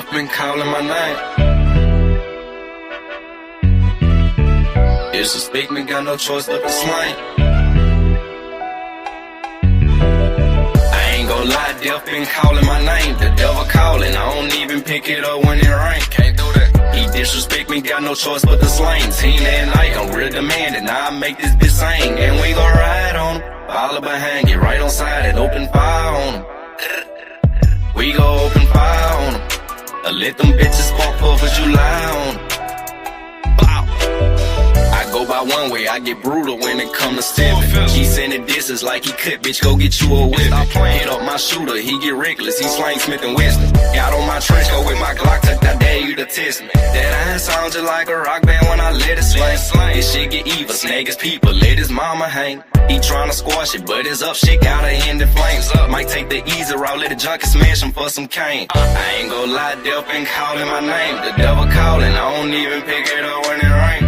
death been calling my name. Disrespect me, got no choice but to slang. I ain't gon' lie, death been calling my name. The devil calling, I don't even pick it up when it rain. Can't do that. He disrespect me, got no choice but to slang. Team that night, I'm real demanding. Now I make this bitch sing, and we gon' ride on him. Follow behind, get right on side and open fire on him. We gon' open fire on them. Let them bitches spark for July on them. I go by one way, I get brutal when it come to stepping. He sending disses like he could, bitch, go get you a whip. Hit up my shooter, he get reckless, he slang Smith and Weston. Got on my trench coat with my Glock tucked, I dare you to test me. That iron sound just like a rock band when I let it slang. This shit get evil, snag his people, let his mama hang. He tryna squash it, but his up shit gotta end in flames. Might take the easy route, let the junkie smash him for some cane. I ain't gon' lie, death been calling my name. The devil calling, I don't even pick it up when it rain.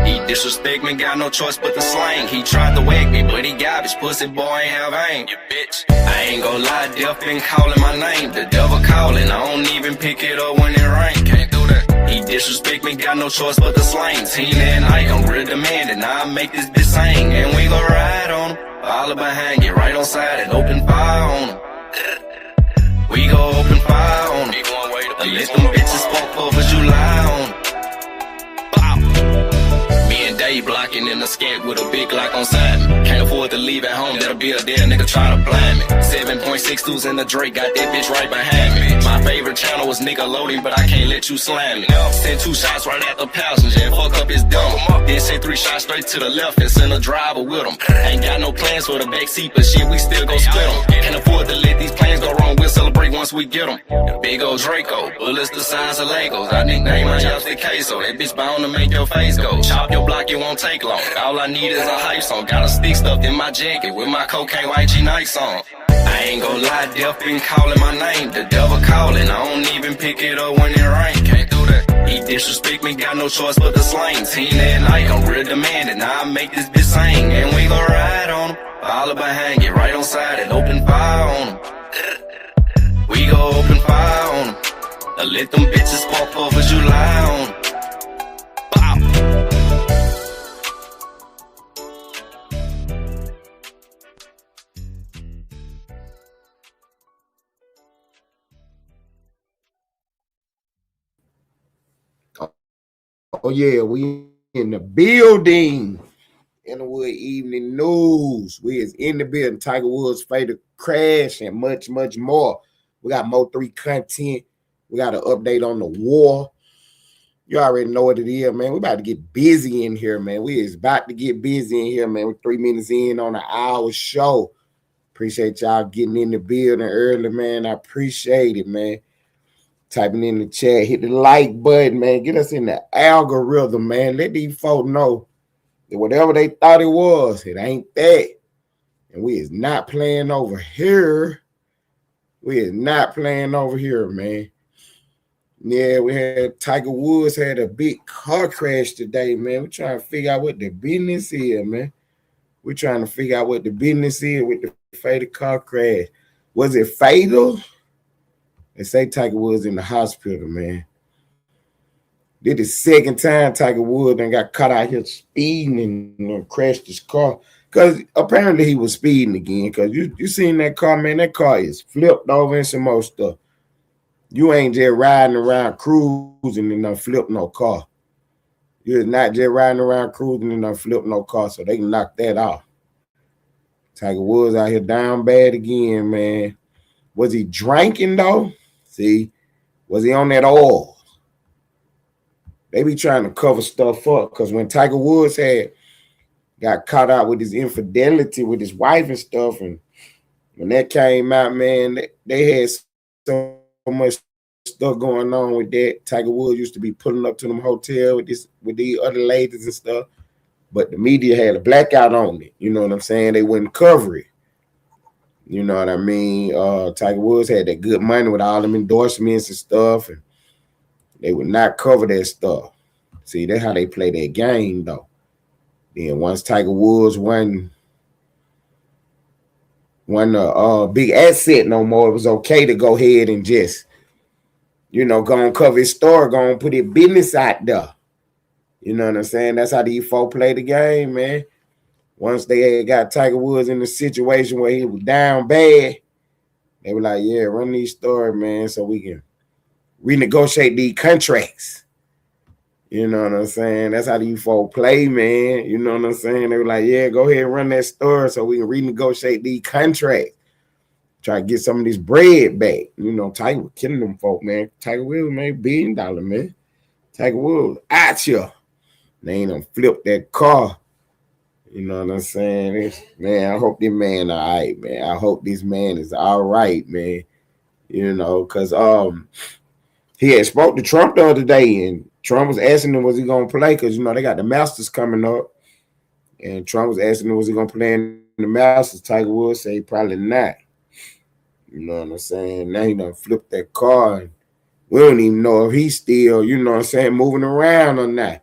He disrespect me, got no choice but to slang. He tried to whack me, but he garbage, pussy boy ain't have aim. You bitch. I ain't gon' lie, death been calling my name. The devil calling, I don't even pick it up when it rain. Can't do that. He disrespect me, got no choice but to slang. Team that night, I'm real demanding. Now I make this bitch sing, and we gon' ride on him. Follow behind, get right on side and open fire on him. We gon' open fire on him. Let them bitches spark for July on him. Dave blocking in the skank with a big Glock on side me. Can't afford to leave at home, that'll be a dead nigga try to blind me. 7.62s in the Drake, got that bitch right behind me. My favorite channel was Nickelodeon, but I can't let you slam me. Send 2 shots right at the passenger and fuck up his dumb. Then send 3 shots straight to the left and send a driver with him. Ain't got no plans for the backseat, but shit, we still gon' split them. Can't afford to let these plans go wrong, we'll celebrate once we get them. Big old Draco, bullets the size of Legos. I nickname my house the queso, that bitch bound to make your face go. Chop your block, it won't take long. All I need is a hype song. Got a stick stuffed in my jacket with my cocaine YG Nights on. I ain't gon' lie, death been calling my name. The devil calling, I don't even pick it up when it rain. Can't do that. He disrespect me, got no choice but to slang. Team that night, I'm real demanding. Now I make this bitch sing, and we gon' ride on him. Follow behind, get right on side and open fire on him. We gon' open fire on him. Let them bitches spark for July on him. Oh yeah, we in the building. Inwood Evening News. We is in the building. Tiger Woods fatal crash and much, much more. We got Mo3 content. We got an update on the war. You already know what it is, man. We about to get busy in here, man. We is about to get busy in here, man. We're 3 minutes in on an hour show. Appreciate y'all getting in the building early, man. I appreciate it, man. Typing in the chat, hit the like button, man. Get us in the algorithm, man. Let these folks know that whatever they thought it was, it ain't that. And we is not playing over here. We is not playing over here, man. Yeah, we had Tiger Woods had a big car crash today, man. We're trying to figure out what the business is, man. We're trying to figure out what the business is with the fatal car crash. Was it fatal? They say Tiger Woods in the hospital, man. This is the second time Tiger Woods done got caught out here speeding and crashed his car. Because apparently he was speeding again. Because you seen that car, man. That car is flipped over and some more stuff. You ain't just riding around cruising and done flip no car. You're not just riding around cruising and done flip no car. So they can knock that off. Tiger Woods out here down bad again, man. Was he drinking, though? See, was he on that oil? They be trying to cover stuff up because when Tiger Woods got caught out with his infidelity with his wife and stuff, and when that came out, man, they had so much stuff going on with that. Tiger Woods used to be pulling up to them hotel with these other ladies and stuff, but the media had a blackout on it. You know what I'm saying? They wouldn't cover it. You know what I mean? Tiger Woods had that good money with all them endorsements and stuff, and they would not cover that stuff. See, that's how they play their game, though. Then once Tiger Woods won a big asset no more, it was okay to go ahead and just, gonna cover his story, gonna put his business out there. You know what I'm saying? That's how these folk play the game, man. Once they had got Tiger Woods in a situation where he was down bad, they were like, yeah, run these stories, man, so we can renegotiate these contracts. You know what I'm saying? That's how these folk play, man. You know what I'm saying? They were like, yeah, go ahead and run that story so we can renegotiate these contracts. Try to get some of this bread back. Tiger was killing them folk, man. Tiger Woods made $1 billion, man. Tiger Woods out here. They ain't gonna flip that car. You know what I'm saying? Man, I hope this man all right, man. I hope this man is all right, man. Because he had spoke to Trump the other day, and Trump was asking him, was he going to play? Because, they got the Masters coming up. And Trump was asking him, was he going to play in the Masters? Tiger Woods said probably not. You know what I'm saying? Now he done flipped that car. And we don't even know if he's still, moving around or not.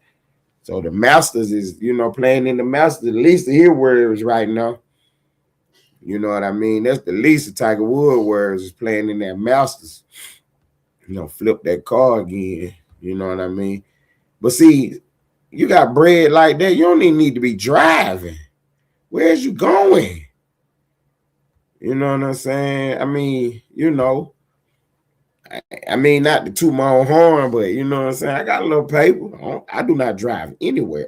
So the Masters is, playing in the Masters, at least to hear words right now. You know what I mean? That's the least of Tiger Woods words is playing in that Masters. Flip that car again. You know what I mean? But see, you got bread like that, you don't even need to be driving. Where's you going? You know what I'm saying? I mean, not to toot my own horn, but you know what I'm saying? I got a little paper. I do not drive anywhere.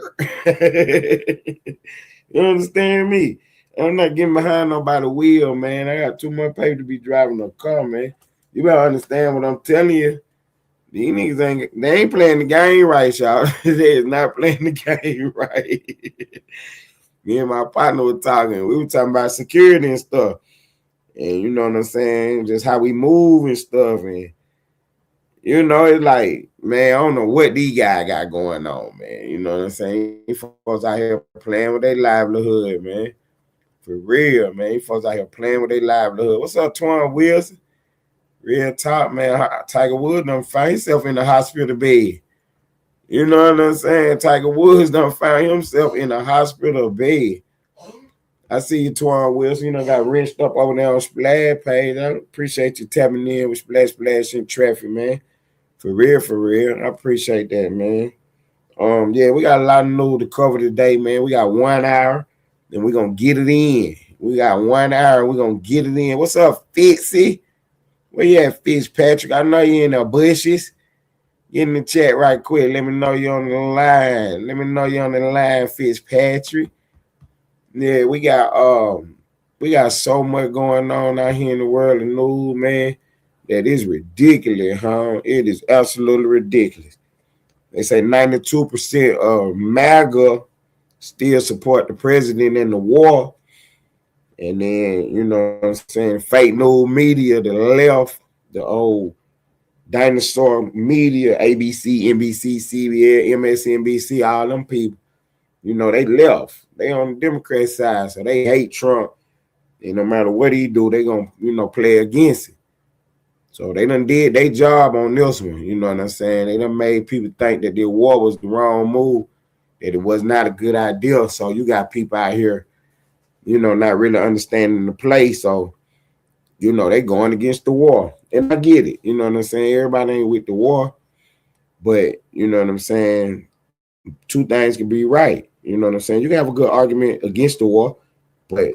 You understand me? I'm not getting behind nobody's wheel, man. I got too much paper to be driving a car, man. You better understand what I'm telling you. These niggas ain't playing the game right, y'all. They is not playing the game right. Me and my partner were talking. We were talking about security and stuff. And you know what I'm saying? Just how we move and stuff. And, it's like, man, I don't know what these guys got going on, man. You know what I'm saying? These folks out here playing with their livelihood, man. For real, man. These folks out here playing with their livelihood. What's up, Twan Wilson? Real talk, man. Tiger Woods done found himself in the hospital bed. You know what I'm saying? Tiger Woods done found himself in a hospital bed. I see you, Twan Wilson. Got wrenched up over there on Splash page. I appreciate you tapping in with Splash in traffic, man. For real. I appreciate that, man. Yeah, we got a lot of news to cover today, man. We got 1 hour, and we're gonna get it in. We got 1 hour, we're gonna get it in. What's up, Fitzy? Where you at, Fitzpatrick? I know you in the bushes. Get in the chat right quick. Let me know you're on the line. Fitzpatrick. Yeah, we got so much going on out here in the world of news, man, that is ridiculous, huh? It is absolutely ridiculous. They say 92% of MAGA still support the president in the war. And then, you know what I'm saying, fake news media, the left, the old dinosaur media, ABC, NBC, CBS, MSNBC, all them people, they left. They on the Democrat side, so they hate Trump. And no matter what he do, they going to, play against it. So they done did their job on this one, you know what I'm saying? They done made people think that the war was the wrong move, that it was not a good idea. So you got people out here, not really understanding the play. So, they going against the war. And I get it. You know what I'm saying? Everybody ain't with the war. But, you know what I'm saying? Two things can be right. You know what I'm saying? You can have a good argument against the war. But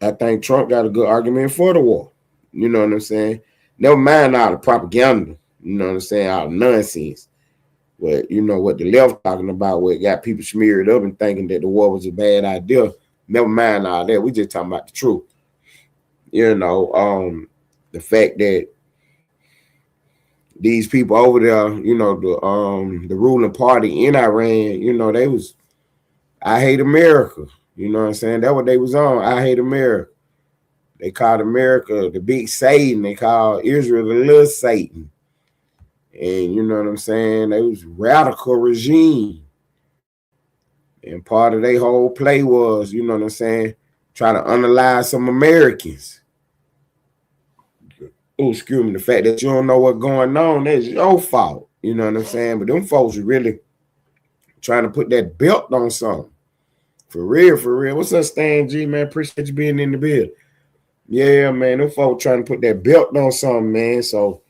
I think Trump got a good argument for the war. You know what I'm saying? Never mind all the propaganda. You know what I'm saying? All the nonsense. But, what the left talking about, what got people smeared up and thinking that the war was a bad idea. Never mind all that. We just talking about the truth. The fact that these people over there, the ruling party in Iran, they was, I hate America. You know what I'm saying? That's what they was on. I hate America. They called America the big Satan. They called Israel the little Satan. And you know what I'm saying? They was radical regime. And part of their whole play was, you know what I'm saying, try to unalive some Americans. Oh, excuse me, the fact that you don't know what's going on, that's your fault. You know what I'm saying? But them folks are really trying to put that belt on something. For real. What's up, Stan G, man? Appreciate you being in the build. Yeah, man, them folks trying to put that belt on something, man. So,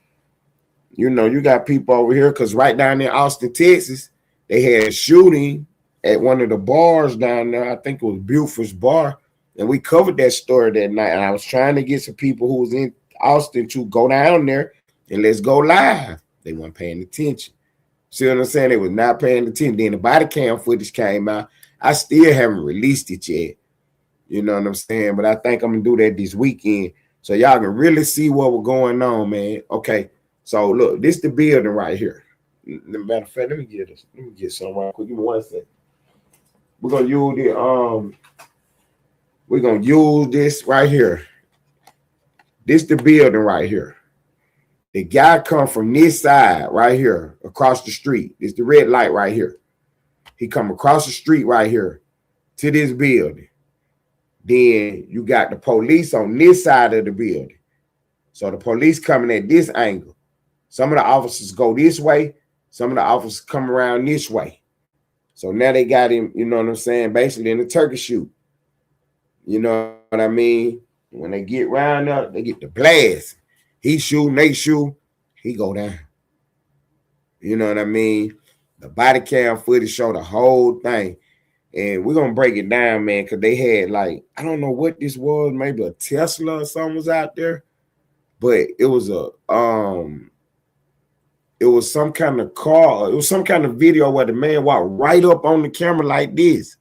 you know, you got people over here because right down in Austin, Texas, they had a shooting at one of the bars down there. I think it was Buford's Bar. And we covered that story that night. And I was trying to get some people who was in Austin to go down there and let's go live. They weren't paying attention. See what I'm saying? They was not paying attention. Then the body cam footage came out. I still haven't released it yet. You know what I'm saying? But I think I'm going to do that this weekend so y'all can really see what was going on, man. Okay. So look, this the building right here. Matter of fact, let me get some right quick. Give me 1 second. We're gonna use this right here. This the building right here. The guy come from this side right here across the street. It's the red light right here. He come across the street right here to this building. Then you got the police on this side of the building. So the police coming at this angle. Some of the officers go this way. Some of the officers come around this way. So now they got him, you know what I'm saying, basically in the turkey shoot. You know what I mean? When they get round up, they get the blast. He shooting, they shoot, he go down. You know what I mean? The body cam footage show the whole thing. And we're going to break it down, man, because they had like, I don't know what this was, maybe a Tesla or something was out there. But it was it was some kind of car. It was some kind of video where the man walked right up on the camera like this.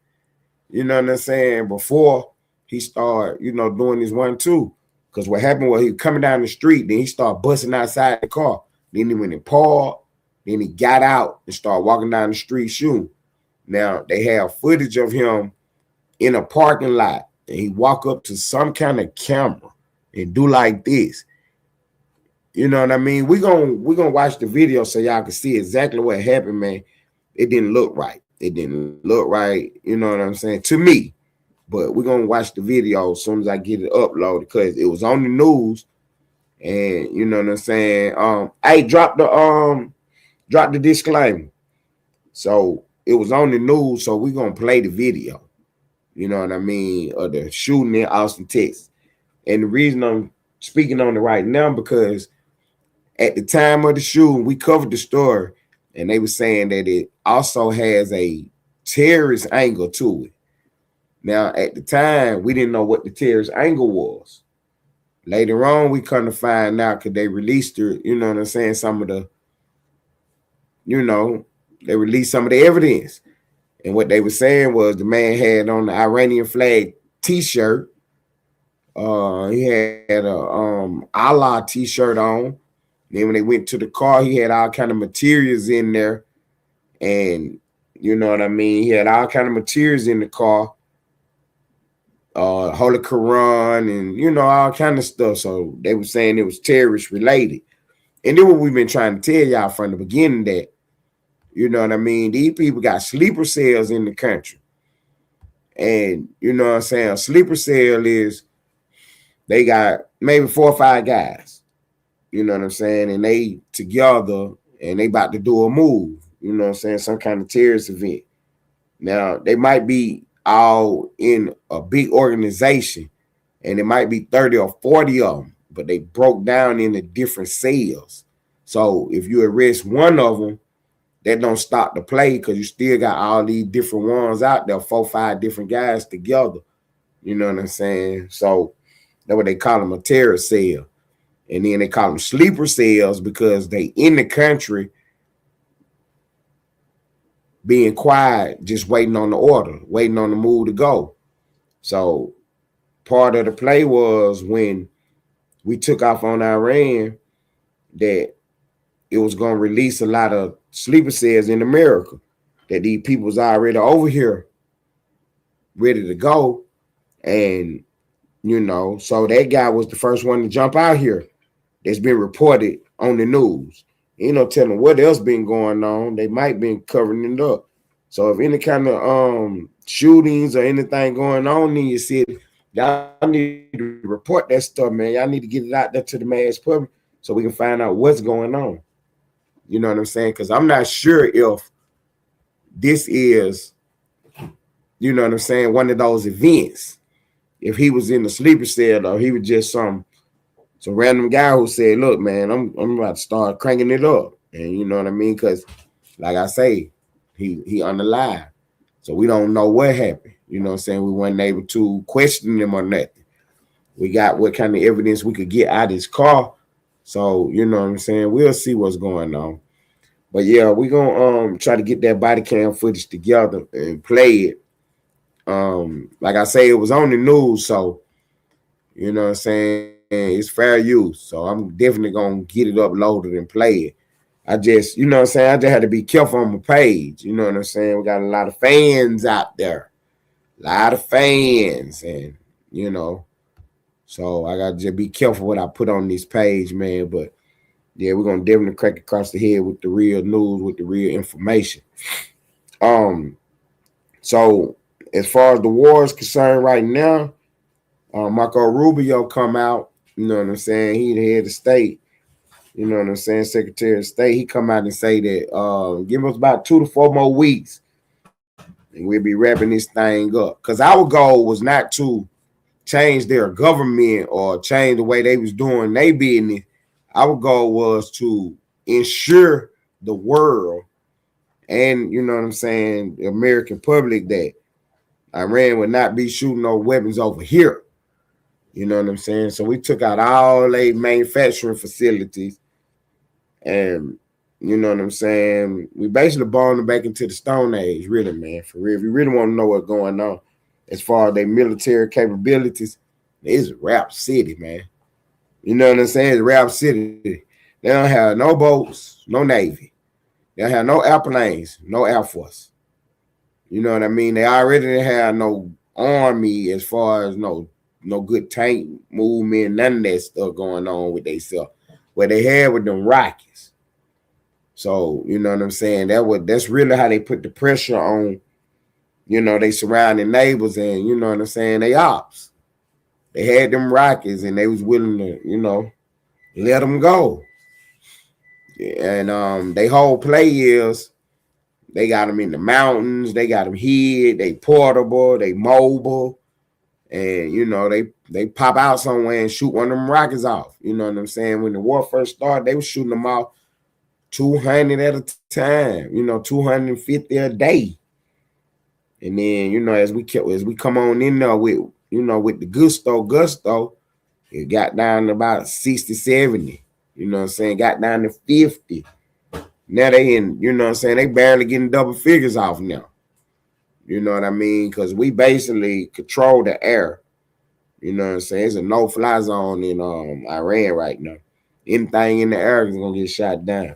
You know what I'm saying? Before he started, you know, doing this 1-2. Because what happened was he was coming down the street, then he started busting outside the car. Then he went and paused. Then he got out and started walking down the street shooting. Now, they have footage of him in a parking lot. And he walk up to some kind of camera and do like this. You know what I mean? We're gonna watch the video so y'all can see exactly what happened, man. It didn't look right. It didn't look right, you know what I'm saying, to me. But we're gonna watch the video as soon as I get it uploaded because it was on the news. And you know what I'm saying? Hey, drop the disclaimer. So it was on the news, so we're gonna play the video. You know what I mean? Of the shooting in Austin, Texas. And the reason I'm speaking on it right now because at the time of the shooting, we covered the story, and they were saying that it also has a terrorist angle to it. Now, at the time, we didn't know what the terrorist angle was. Later on, we come to find out because they released it, you know what I'm saying, some of the, you know, they released some of the evidence. And what they were saying was the man had on the Iranian flag T-shirt. He had a Allah T-shirt on. Then when they went to the car, he had all kind of materials in there. And you know what I mean? He had all kind of materials in the car. Holy Quran and, you know, all kind of stuff. So they were saying it was terrorist related. And then what we've been trying to tell y'all from the beginning that, you know what I mean? These people got sleeper cells in the country. And, you know what I'm saying? A sleeper cell is they got maybe 4 or 5 guys. You know what I'm saying? And they together and they about to do a move, you know what I'm saying? Some kind of terrorist event. Now, they might be all in a big organization and it might be 30 or 40 of them, but they broke down into different cells. So if you arrest one of them, that don't stop the play because you still got all these different ones out there, 4 or 5 different guys together. You know what I'm saying? So that's what they call them, a terror cell. And then they call them sleeper cells because they in the country being quiet, just waiting on the order, waiting on the move to go. So part of the play was when we took off on Iran that it was going to release a lot of sleeper cells in America, that these people was already over here ready to go. And, you know, so that guy was the first one to jump out here. That's been reported on the news. You know, telling what else been going on. They might been covering it up. So if any kind of shootings or anything going on in your city, y'all need to report that stuff, man. Y'all need to get it out there to the mass public so we can find out what's going on. You know what I'm saying? Because I'm not sure if this is, you know what I'm saying, one of those events. If he was in the sleeper cell or he was just some, Some random guy who said, "Look, man, I'm about to start cranking it up," and you know what I mean? Because, like I say, he unalive, so we don't know what happened. You know what I'm saying? We weren't able to question him or nothing. We got what kind of evidence we could get out of his car. So, you know what I'm saying? We'll see what's going on. But yeah, we're gonna try to get that body cam footage together and play it. Like I say, it was on the news, so you know what I'm saying, it's fair use. So I'm definitely gonna get it uploaded and play it. I just, you know what I'm saying, I just had to be careful on my page. You know what I'm saying? We got a lot of fans out there. A lot of fans, and you know. So I gotta just be careful what I put on this page, man. But yeah, we're gonna definitely crack across the head with the real news, with the real information. So as far as the war is concerned right now, Marco Rubio come out, you know what I'm saying? He the head of state, you know what I'm saying, Secretary of State. He come out and say that give us about 2 to 4 more weeks and we'll be wrapping this thing up. Because our goal was not to change their government or change the way they was doing their business. Our goal was to ensure the world and, you know what I'm saying, the American public that Iran would not be shooting no weapons over here. You know what I'm saying? So we took out all their manufacturing facilities and, you know what I'm saying, we basically born them back into the Stone Age, really, man, for real. If you really want to know what's going on as far as their military capabilities, it's Rap City, man. You know what I'm saying? It's Rap City. They don't have no boats, no Navy. They don't have no airplanes, no Air Force. You know what I mean? They already didn't have no army as far as no good tank movement, none of that stuff going on with themselves. What they had with them Rockets. So, you know what I'm saying? That's really how they put the pressure on, you know, they surrounding neighbors and, you know what I'm saying, they ops. They had them Rockets and they was willing to, you know, let them go. And they whole play is they got them in the mountains, they got them hid, they portable, they mobile, and you know, they pop out somewhere and shoot one of them rockets off. You know what I'm saying? When the war first started, they were shooting them off 200 at a time, you know, 250 a day. And then, you know, as we come on in there with, you know, with the gusto, it got down to about 60, 70. You know what I'm saying? Got down to 50. Now they in, you know what I'm saying, they barely getting double figures off now. You know what I mean? Because we basically control the air. You know what I'm saying? It's a no-fly zone in Iran right now. Anything in the air is going to get shot down.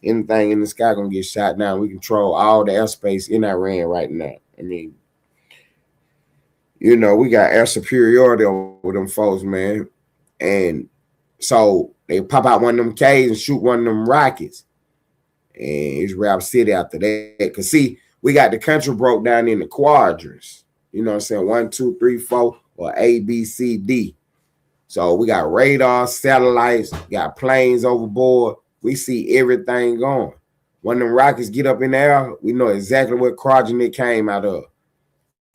Anything in the sky going to get shot down. We control all the airspace in Iran right now. I mean, you know, we got air superiority over them folks, man. And so they pop out one of them Ks and shoot one of them rockets. And it's Rap City after that. Because, see, we got the country broke down in the quadrants. You know what I'm saying? 1, 2, 3, 4, or A, B, C, D. So we got radar, satellites, got planes overboard. We see everything going. When them rockets get up in the air, we know exactly what quadrant it came out of.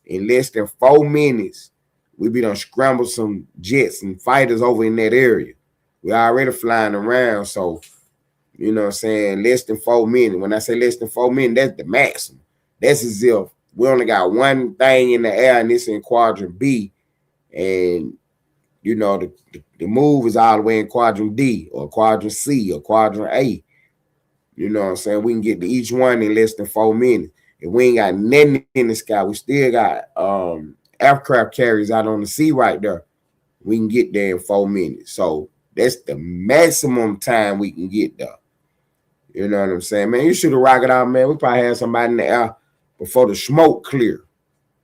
In less than 4 minutes, we be done scramble some jets and fighters over in that area. We already flying around, so you know what I'm saying, less than 4 minutes. When I say less than 4 minutes, that's the maximum. That's as if we only got one thing in the air and it's in quadrant B. And, you know, the move is all the way in quadrant D or quadrant C or quadrant A. You know what I'm saying? We can get to each one in less than 4 minutes. If we ain't got nothing in the sky, we still got aircraft carriers out on the sea right there. We can get there in 4 minutes. So that's the maximum time we can get there. You know what I'm saying? Man, you shoot a rocket out, man. We probably had somebody in the air before the smoke clear.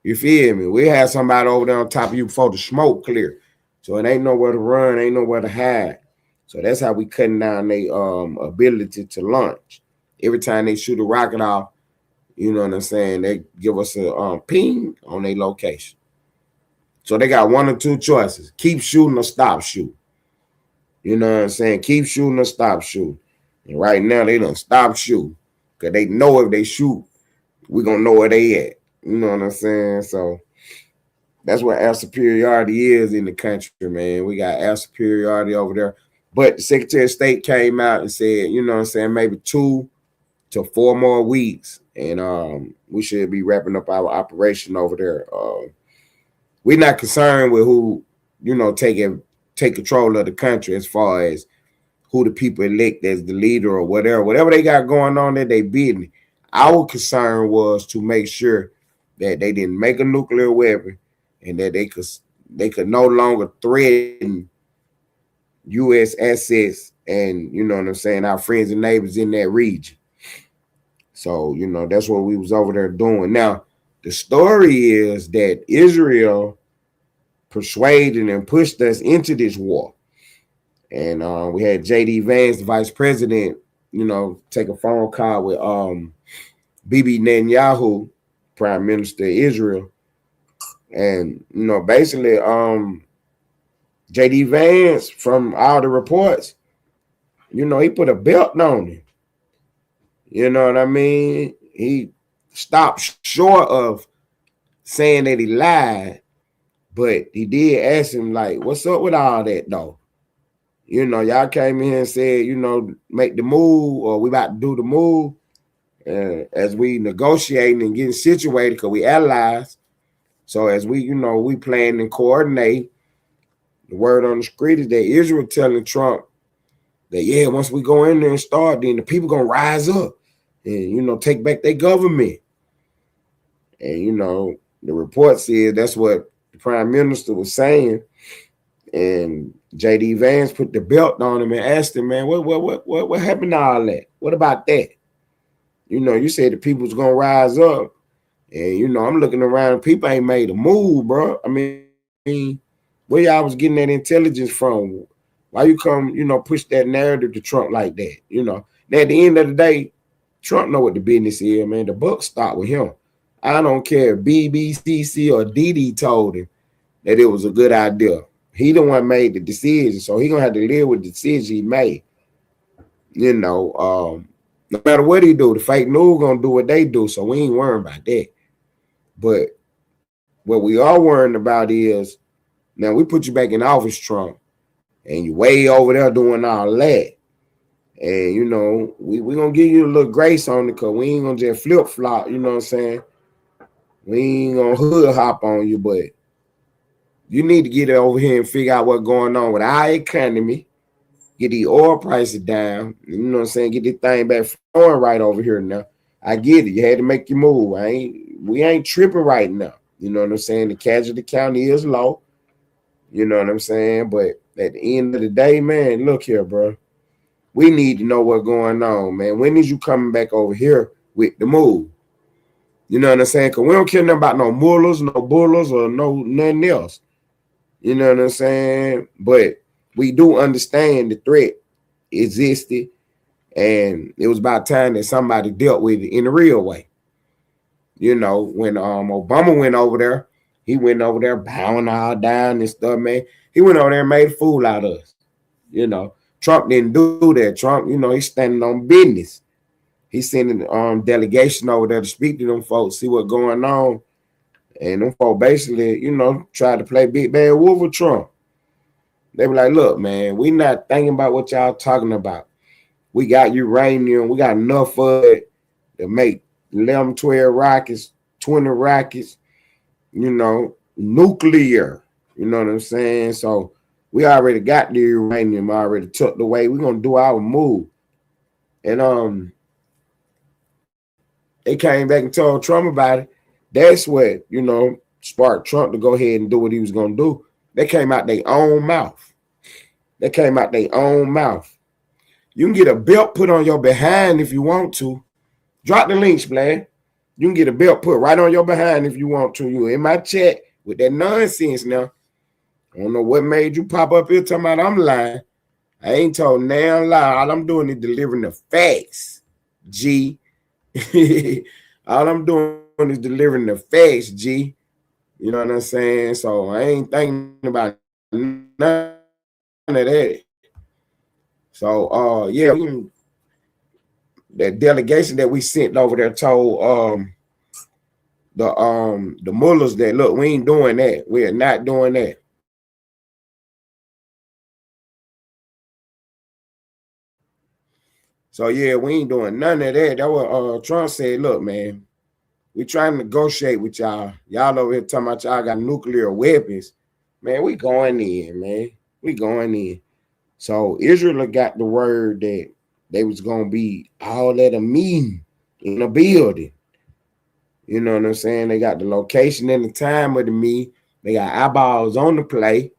You feel me? We had somebody over there on top of you before the smoke clear. So it ain't nowhere to run, ain't nowhere to hide. So that's how we cutting down their ability to launch. Every time they shoot a rocket off, you know what I'm saying, they give us a ping on their location. So they got 1 or 2 choices. Keep shooting or stop shooting. You know what I'm saying? Keep shooting or stop shooting. And right now, they done stop shooting. Because they know if they shoot, we're going to know where they at. You know what I'm saying? So, That's what our superiority is in the country, man. We got our superiority over there. But the Secretary of State came out and said, you know what I'm saying, maybe 2 to 4 more weeks, and we should be wrapping up our operation over there. We're not concerned with who, you know, take control of the country as far as who the people elect as the leader or whatever they got going on that they bidding. Our concern was to make sure that they didn't make a nuclear weapon and that they could no longer threaten U.S. assets and, you know what I'm saying, our friends and neighbors in that region. So, you know, that's what we was over there doing. Now, the story is that Israel persuaded and pushed us into this war. And we had J.D. Vance, the vice president, you know, take a phone call with Bibi Netanyahu, prime minister of Israel. And, you know, basically, J.D. Vance, from all the reports, you know, he put a belt on him. You know what I mean? He stopped short of saying that he lied, but he did ask him, like, what's up with all that, though? You know, y'all came in here and said, you know, make the move, or we about to do the move. As we negotiating and getting situated, because we allies. So as we, you know, we plan and coordinate, the word on the street is that Israel telling Trump that, yeah, once we go in there and start, then the people going to rise up and, you know, take back their government. And, you know, the report said that's what the prime minister was saying. And J.D. Vance put the belt on him and asked him, man, what happened to all that? What about that? You know, you said the people's going to rise up. And, you know, I'm looking around, people ain't made a move, bro. I mean, where y'all was getting that intelligence from? Why you come, you know, push that narrative to Trump like that? You know, and at the end of the day, Trump know what the business is, man. The buck start with him. I don't care if BBCC or Didi told him that it was a good idea. He the one made the decision, so he gonna have to live with the decision he made. You know, no matter what he do, the fake news gonna do what they do, so we ain't worrying about that. But what we are worrying about is, now we put you back in office, Trump, and you way over there doing all that. And, you know, we going to give you a little grace on it, because we ain't going to just flip-flop, you know what I'm saying? We ain't going to hood hop on you, but you need to get it over here and figure out what's going on with our economy, get the oil prices down, you know what I'm saying, get this thing back flowing right over here now. I get it. You had to make your move. We ain't tripping right now. You know what I'm saying? The casualty count is low. You know what I'm saying? But at the end of the day, man, look here, bro. We need to know what's going on, man. When is you coming back over here with the move? You know what I'm saying? Because we don't care nothing about no mullahs, no bullers, or nothing else. You know what I'm saying? But we do understand the threat existed, and it was about time that somebody dealt with it in the real way. You know, when Obama went over there, he went over there bowing all down and stuff, man. He went over there and made a fool out of us. You know, Trump didn't do that. Trump, you know, he's standing on business. He's sending delegation over there to speak to them folks, see what's going on. And them folks basically, you know, tried to play big bad wolf with Trump. They were like, look, man, we not thinking about what y'all talking about. We got uranium. We got enough of it to make 11, 12 rockets, 20 rockets, you know, nuclear. You know what I'm saying? So we already got the uranium already tucked away. We're going to do our move. And they came back and told Trump about it. That's what, you know, sparked Trump to go ahead and do what he was going to do. They came out their own mouth. They came out their own mouth. You can get a belt put on your behind if you want to. Drop the links, Blad. You can get a belt put right on your behind if you want to. You in my chat with that nonsense now. I don't know what made you pop up here talking about I'm lying. I ain't told now lie. All I'm doing is delivering the facts, G. All I'm doing is delivering the facts, G. You know what I'm saying? So I ain't thinking about none of that. So yeah, that delegation that we sent over there told the mullahs that look, we ain't doing that. We are not doing that. So yeah, we ain't doing none of that. That what Trump said, look, man, we trying to negotiate with y'all. Y'all over here talking about y'all got nuclear weapons. Man, we going in, man. We going in. So Israel got the word that they was gonna be all at a meeting in a building. You know what I'm saying? They got the location and the time of the meeting. They got eyeballs on the play.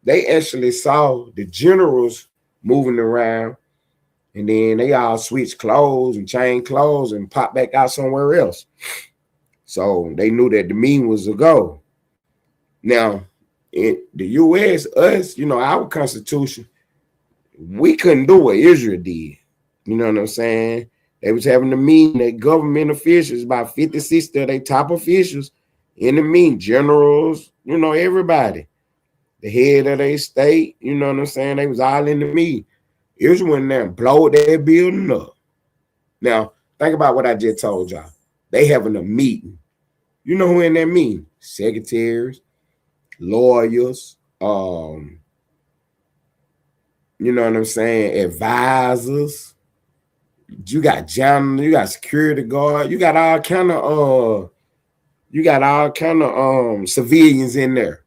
They actually saw the generals moving around, and then they all switched clothes and changed clothes and popped back out somewhere else. So they knew that the meeting was a go. Now, in the U.S., us, our Constitution, we couldn't do what Israel did. You know what I'm saying? They was having a meeting that government officials, about 50, 60 of their top officials in the meeting, generals, everybody. The head of their state, you know what I'm saying? They was all in the meeting. Israel went there and blowed that building up. Now, think about what I just told y'all. They having a meeting. You know who in that meeting? Secretaries, lawyers, you know what I'm saying? Advisors. You got general, you got security guard, you got all kind of civilians in there.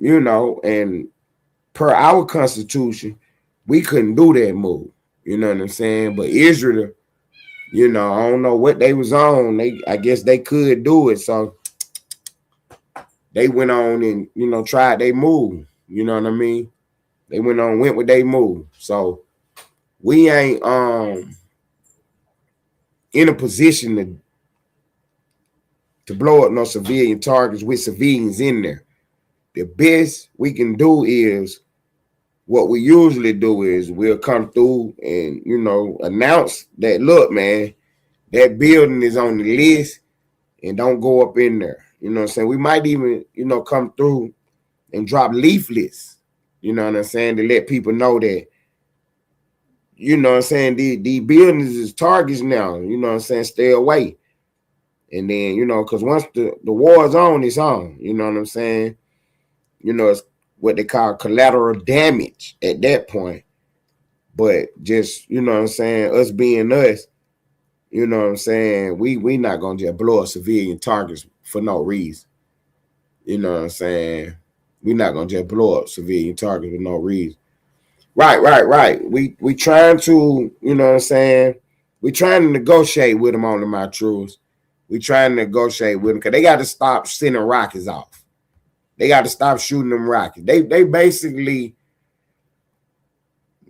And per our Constitution, we couldn't do that move. You know what I'm saying? But Israel, I don't know what they was on. I guess they could do it. So they went on and, tried their move. You know what I mean? They went with their move. So we ain't in a position to blow up no civilian targets with civilians in there. The best we can do is what we usually do is we'll come through and, announce that, look, man, that building is on the list and don't go up in there. You know what I'm saying? We might even, come through and drop leaflets, you know what I'm saying, to let people know that, you know what I'm saying, the buildings is targets now, you know what I'm saying, stay away. And then, because once the war is on, it's on, you know what I'm saying? It's what they call collateral damage at that point. But just, you know what I'm saying, us being us, you know what I'm saying, we not going to just blow up civilian targets for no reason. You know what I'm saying? We're not going to just blow up civilian targets for no reason. Right. We trying to, you know what I'm saying, we trying to negotiate with them on the my truths. We trying to negotiate with them because they got to stop sending rockets off. They got to stop shooting them rockets. They basically,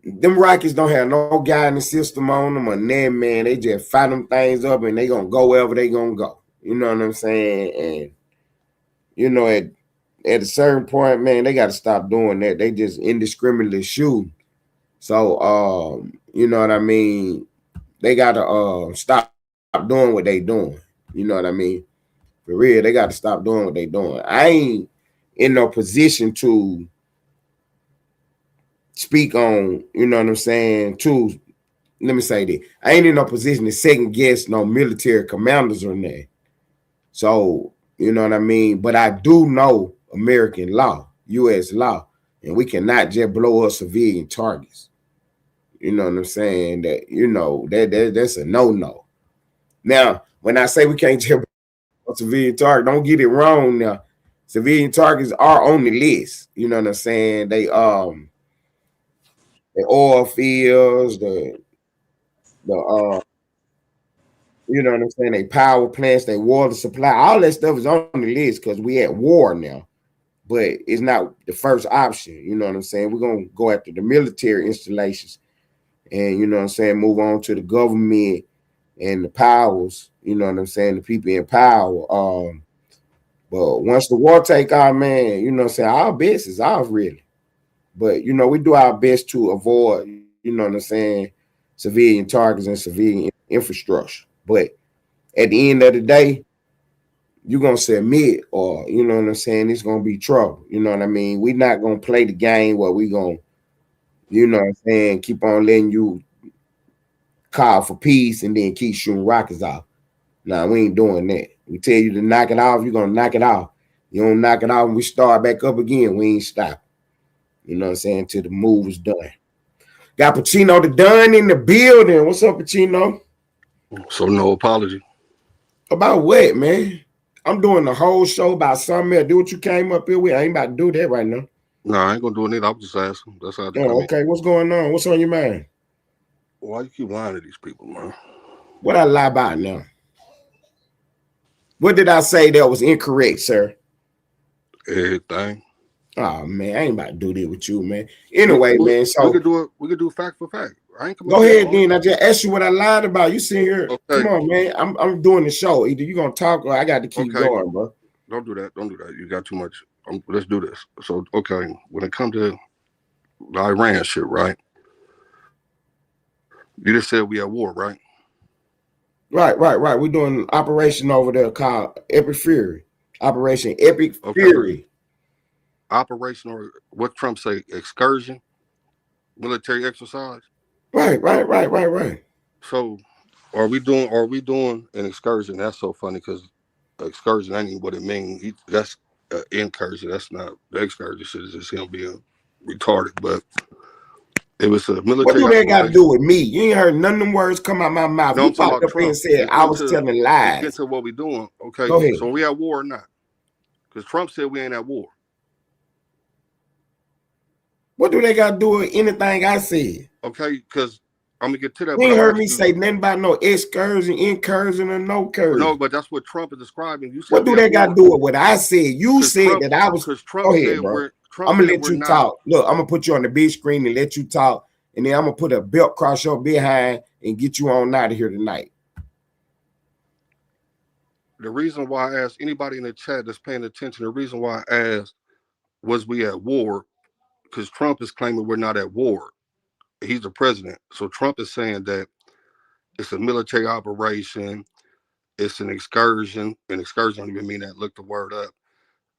them rockets don't have no guidance system on them or nothing, man. They just fire them things up and they going to go wherever they going to go. You know what I'm saying? And, at a certain point, man, they got to stop doing that. They just indiscriminately shoot. So, you know what I mean? They got to stop doing what they doing. You know what I mean? For real, they got to stop doing what they doing. I ain't in no position to speak on, you know what I'm saying, let me say that. I ain't in no position to second guess no military commanders or that. So, you know what I mean? But I do know American law, U.S. law, and we cannot just blow up civilian targets. You know what I'm saying? That, that's a no-no. Now, when I say we can't just blow up civilian target, don't get it wrong now. Civilian targets are on the list. You know what I'm saying? The oil fields, the you know what I'm saying, they power plants, they water supply, all that stuff is on the list because we at war now. But it's not the first option. You know what I'm saying? We're gonna go after the military installations and, you know what I'm saying, move on to the government and the powers, you know what I'm saying, the people in power. But once the war take off, man, you know what I'm saying, our best is off really. But, we do our best to avoid, you know what I'm saying, civilian targets and civilian infrastructure. But at the end of the day, you're going to submit or, you know what I'm saying, it's going to be trouble. You know what I mean? We're not going to play the game where we're going to, you know what I'm saying, keep on letting you call for peace and then keep shooting rockets off. Nah, we ain't doing that. We tell you to knock it off, you're gonna knock it off. You don't knock it off and we start back up again. We ain't stop. You know what I'm saying? Till the move is done. Got Pacino the Don in the building. What's up, Pacino? So no apology. About what, man? I'm doing the whole show about something else. Do what you came up here with. I ain't about to do that right now. No, I ain't gonna do it either. I was just asking. That's how. Okay. What's going on? What's on your mind? Why you keep lying to these people, man? What I lie about now? What did I say that was incorrect, sir? Everything. Oh man, I ain't about to do this with you, man. Anyway, man. So we could do it. We could do fact for fact. I ain't go ahead, then. I just asked you what I lied about. You sit here. Okay. Come on, man. I'm doing the show. Either you gonna talk or I got to keep going, bro. Don't do that. Don't do that. You got too much. Let's do this. So okay, when it comes to the Iran shit, right? You just said we at war, right? Right. We're doing an operation over there called Epic Fury. Operation Epic Fury. Operation, or what Trump say, excursion, military exercise. Right. So are we doing an excursion? That's so funny because excursion ain't even what it means. That's incursion. That's not the excursion shit. Is just him being retarded. But it was a military. What do that got to do with me? You ain't heard none of them words come out my mouth. No, you popped up and said I was telling lies. Get to what we doing. Okay. Go ahead. So we at war or not? Because Trump said we ain't at war. What do they got to do with anything I said? Okay, because I'm gonna get to that. You ain't heard me say nothing about no excursion, incursion, or no cursion. No, but that's what Trump is describing. You said what do they got to do with what I said? You said Trump, that I was. Because Trump go ahead, said bro. I'm gonna let you talk. Look, I'm gonna put you on the big screen and let you talk, and then I'm gonna put a belt across your behind and get you on out of here tonight. The reason why I asked anybody in the chat that's paying attention, the reason why I asked was we at war, because Trump is claiming we're not at war. He's the president. So Trump is saying that it's a military operation, it's an excursion. An excursion don't even mean that. Look the word up.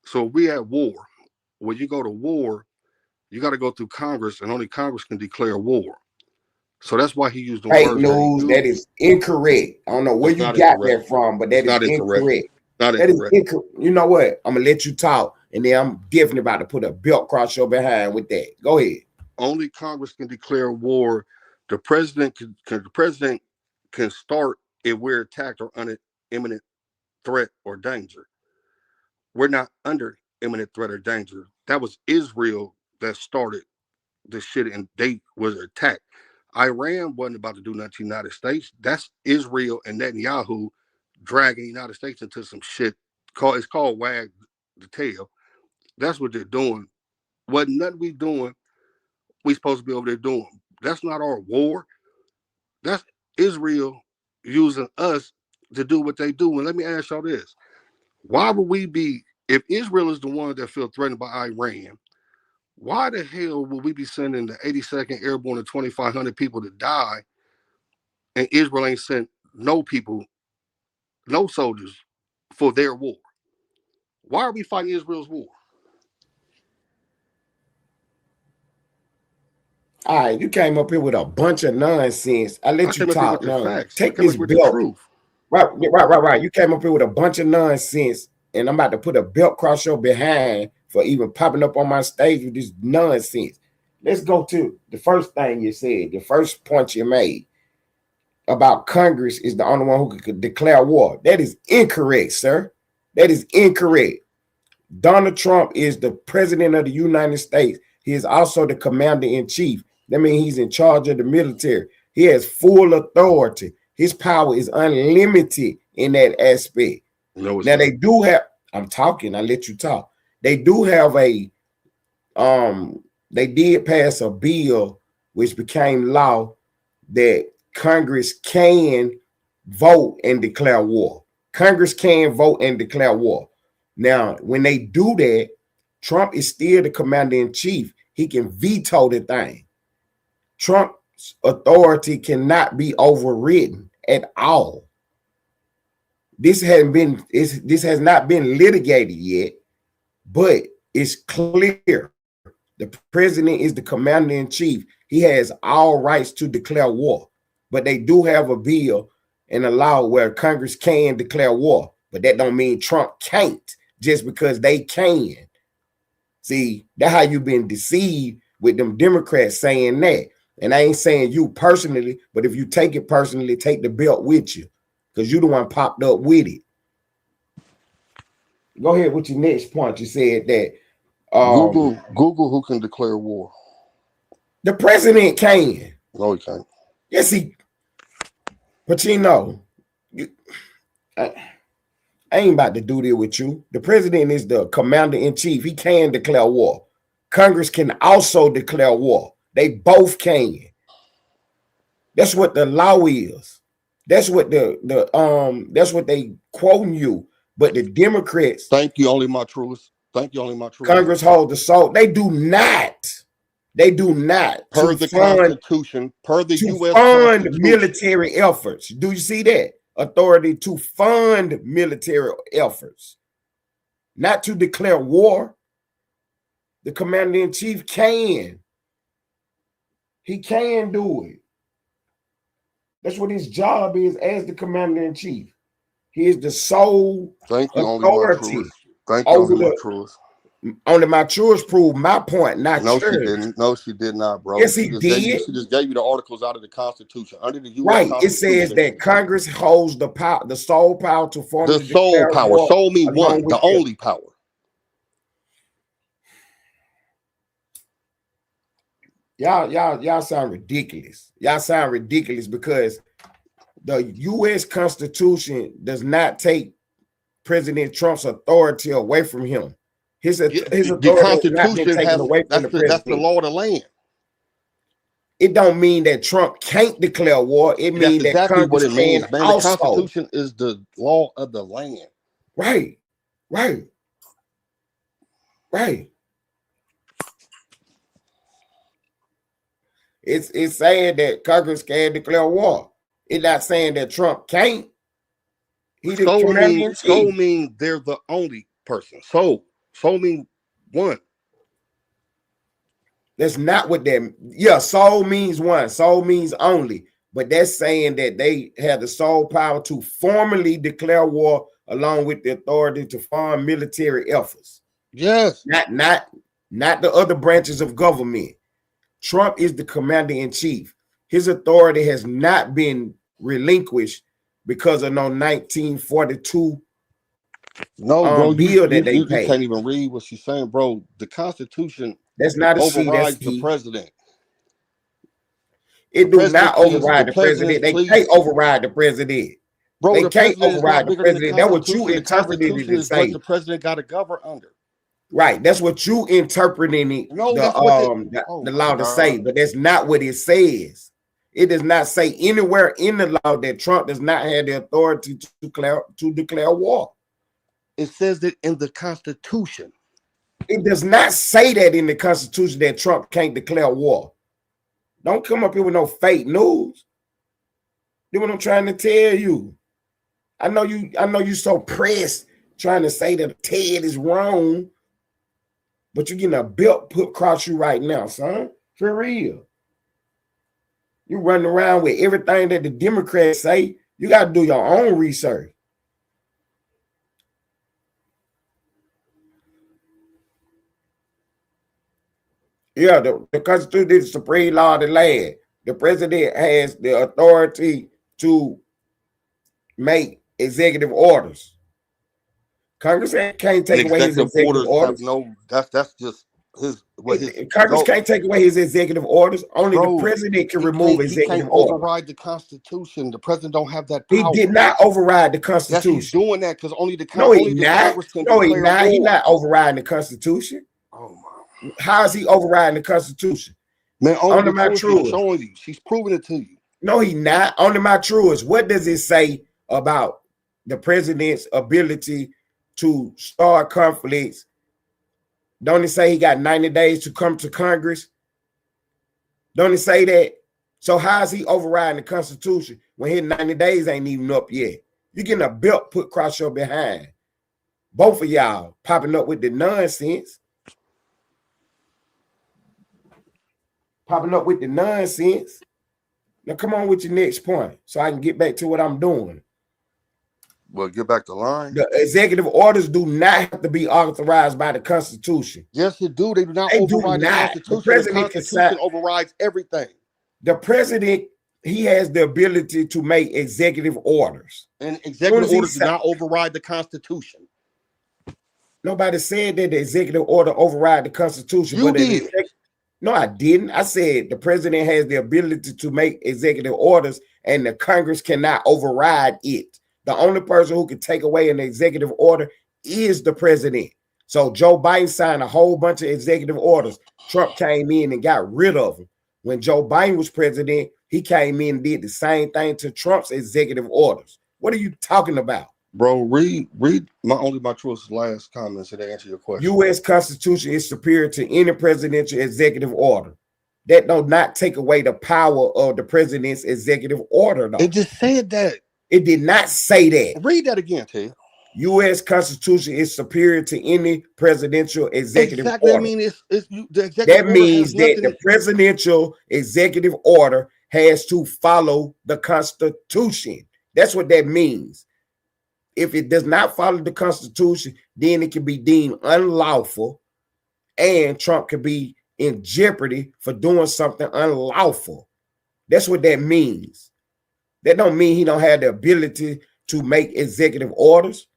So we at war. When you go to war, you got to go through Congress, and only Congress can declare war. So that's why he used the fake word. News. That is incorrect. I don't know where you got that from, but that is incorrect. That is incorrect. You know what? I'm gonna let you talk, and then I'm definitely about to put a belt across your behind with that. Go ahead. Only Congress can declare war. The president can start if we're attacked or under imminent threat or danger. We're not under imminent threat or danger. That was Israel that started the shit, and they was attacked. Iran wasn't about to do nothing to the United States. That's Israel and Netanyahu dragging the United States into some shit. It's called wag the tail. That's what they're doing. Wasn't nothing we doing. We supposed to be over there doing. That's not our war. That's Israel using us to do what they do. And let me ask y'all this. Why would we be, if Israel is the one that feel threatened by Iran, why the hell would we be sending the 82nd Airborne and 2,500 people to die, and Israel ain't sent no people, no soldiers for their war? Why are we fighting Israel's war? All right, you came up here with a bunch of nonsense. I let you talk. Now, take this belt. Right. You came up here with a bunch of nonsense, and I'm about to put a belt across your behind for even popping up on my stage with this nonsense. Let's go to the first thing you said, the first point you made about Congress is the only one who could declare war. That is incorrect, sir. That is incorrect. Donald Trump is the president of the United States. He is also the commander-in-chief. That means he's in charge of the military. He has full authority. His power is unlimited in that aspect. No, now, they do have, I'm talking, I let you talk. They do have a, they did pass a bill which became law that Congress can vote and declare war. Congress can vote and declare war. Now, when they do that, Trump is still the commander-in-chief. He can veto the thing. Trump's authority cannot be overridden at all. This has not been litigated yet, but it's clear. The president is the commander-in-chief. He has all rights to declare war, but they do have a bill and a law where Congress can declare war. but that don't mean Trump can't just because they can. See, that's how you've been deceived with them Democrats saying that. And I ain't saying you personally, but if you take it personally, take the belt with you because you the one popped up with it. Go ahead with your next point. You said that Google who can declare war. The president can. No, he can't. Yes, but you know, I ain't about to do this with you. The president is the commander-in-chief. He can declare war. Congress can also declare war. They both can. That's what the law is. That's what that's what they quoting you. But the Democrats. Thank you, only my truest. Thank you, only my truest. Congress holds the sword. They do not. They do not. Per the Constitution, per the U.S. fund military efforts. Do you see that? Authority to fund military efforts, not to declare war. The commander-in-chief can. He can do it. That's what his job is as the commander-in-chief. He is the sole authority. Thank you, only my truest. Only my truest proved my point, not no, yours. She didn't. No, she did not, bro. Yes, he did. She just gave you the articles out of the Constitution. Under the U.S. Right. Constitution, it says that Congress holds the power, the sole power to form the sole power. Sole means one, the only power. Y'all sound ridiculous. Y'all sound ridiculous because the U.S. Constitution does not take President Trump's authority away from him. His authority the Constitution has away from that's the law of the land. It don't mean that Trump can't declare war. It means that exactly Congress what it means, man. Also. The Constitution is the law of the land. Right. It's saying that Congress can declare war. It's not saying that Trump can't. So mean they're the only person. So mean one. That's not what that. Yeah, soul means one. Soul means only. But that's saying that they have the sole power to formally declare war along with the authority to fund military efforts. Yes. Not the other branches of government. Trump is the commander-in-chief. His authority has not been relinquished because of no 1942 bro, bill that they paid. You can't even read what she's saying, bro. The Constitution that's not overrides the president. It does not override the president. They can't override the president. Bro, they can't override the president. That's what you interpreted it to say. The president got to govern under. Right. That's what you interpreting it, the law to say, but that's not what it says. It does not say anywhere in the law that Trump does not have the authority to declare war. It says that in the Constitution. It does not say that in the Constitution that Trump can't declare war. Don't come up here with no fake news. That's what I'm trying to tell you. I know you so pressed trying to say that Ted is wrong, but you're getting a belt put across you right now, son. For real. You running around with everything that the Democrats say. You got to do your own research. Yeah, the Constitution is the supreme law of the land. The president has the authority to make executive orders. Congress can't take away his executive orders. That's just his. Congress can't take away his executive orders. Only the president can remove executive orders. Override the Constitution. The president don't have that power. He did not override the Constitution. Yes, he's doing that because only the Congress can. No, he's not. He's not overriding the Constitution. Oh my. How is he overriding the Constitution? Man, only my truest. Showing you. She's proving it to you. No, he's not. Only my truest. What does it say about the president's ability to start conflicts? Don't it say he got 90 days to come to Congress? Don't it say that? So how is he overriding the Constitution when his 90 days ain't even up yet? You're getting a belt put across your behind. Both of y'all popping up with the nonsense. Now come on with your next point so I can get back to what I'm doing. Well, get back to line. The executive orders do not have to be authorized by the Constitution. Yes, it do. They do not They override do the not. Constitution. The president the Constitution can overrides everything. The president, he has the ability to make executive orders. And executive orders do not override the Constitution. Nobody said that the executive order override the Constitution. You did. No, I didn't. I said the president has the ability to make executive orders and the Congress cannot override it. The only person who can take away an executive order is the president. So Joe Biden signed a whole bunch of executive orders. Trump came in and got rid of them. When Joe Biden was president, he came in and did the same thing to Trump's executive orders. What are you talking about? Bro, read my truest last comments to answer your question. U.S. Constitution is superior to any presidential executive order. That does not take away the power of the president's executive order, though. It just said that. It did not say that. Read that again, Ted. U.S. Constitution is superior to any presidential executive order. I mean, that means that the presidential executive order has to follow the Constitution. That's what that means. If it does not follow the Constitution, then it can be deemed unlawful, and Trump could be in jeopardy for doing something unlawful. That's what that means. That don't mean he don't have the ability to make executive orders.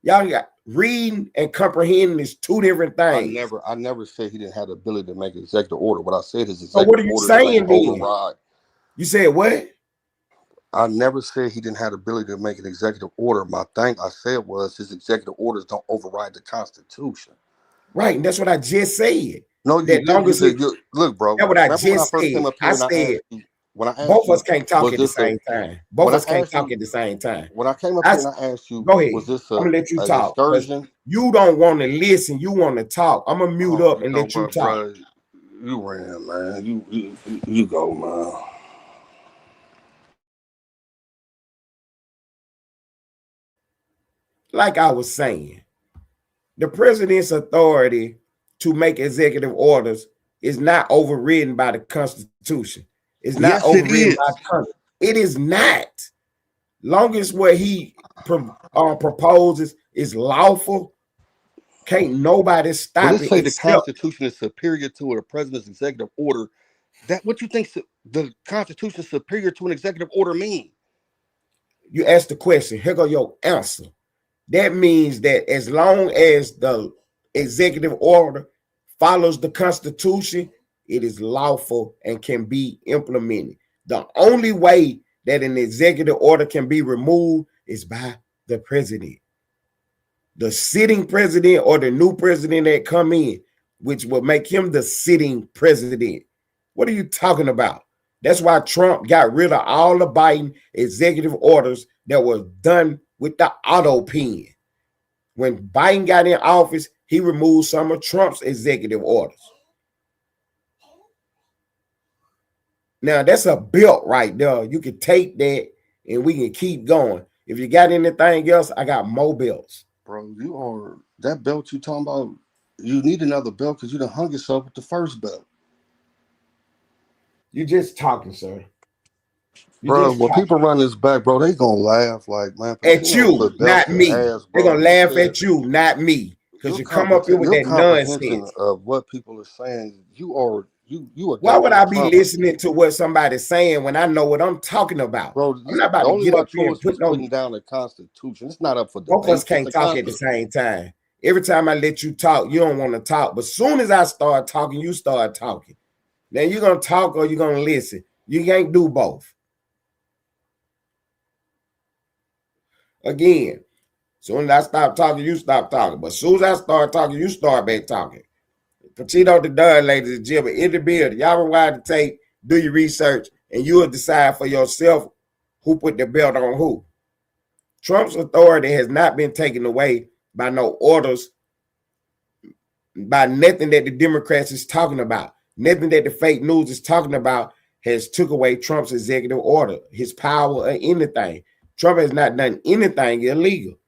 Y'all got reading and comprehending is two different things. I never said he didn't have the ability to make an executive order. What I said is executive so what are you saying then? Override. You said what? I never said he didn't have the ability to make an executive order. My thing I said was his executive orders don't override the Constitution. Right, and that's what I just said. No, that look, bro. That's what I just said. I said both of us can't talk at the same time. Both of us can't talk at the same time. When I came up here and I asked you, go ahead. Was this I'm gonna let you talk. Excursion? You don't want to listen. You want to talk. I'm gonna mute up and let you talk. Bro, you ran, man. You go, man. Like I was saying, the president's authority to make executive orders is not overridden by the Constitution. It's not overridden by the Constitution. It is not. Long as what he proposes is lawful, can't nobody stop it. Say the Constitution is superior to a president's executive order. That what you think the Constitution is superior to an executive order mean? You asked the question. Here go your answer. That means that as long as the executive order follows the Constitution, it is lawful and can be implemented. The only way that an executive order can be removed is by the president. The sitting president or the new president that come in, which will make him the sitting president. What are you talking about? That's why Trump got rid of all the Biden executive orders that were done with the auto pen. When Biden got in office, he removed some of Trump's executive orders. Now, that's a belt right there. You can take that and we can keep going. If you got anything else, I got more belts. Bro, that belt you talking about, you need another belt because you done hung yourself with the first belt. You just talking, sir. Bro, when people run this back, bro, they gonna laugh like, man. At you, not me. They're gonna laugh at you, not me. Because you come up here with that nonsense of what people are saying. You are. Why would I be listening to what somebody's saying when I know what I'm talking about? Bro, I'm not about to get up here and putting down the Constitution. It's not up for debate. Both of us can't talk at the same time. Every time I let you talk, you don't want to talk. But as soon as I start talking, you start talking. Now you're gonna talk or you're gonna listen. You can't do both. Again, as soon as I stop talking, you stop talking. But as soon as I start talking, you start back talking. Pachito the Dunn, ladies and gentlemen, in the building. Y'all rewind the tape, do your research, and you'll decide for yourself who put the belt on who. Trump's authority has not been taken away by no orders, by nothing that the Democrats is talking about. Nothing that the fake news is talking about has took away Trump's executive order, his power or anything. Trump has not done anything illegal.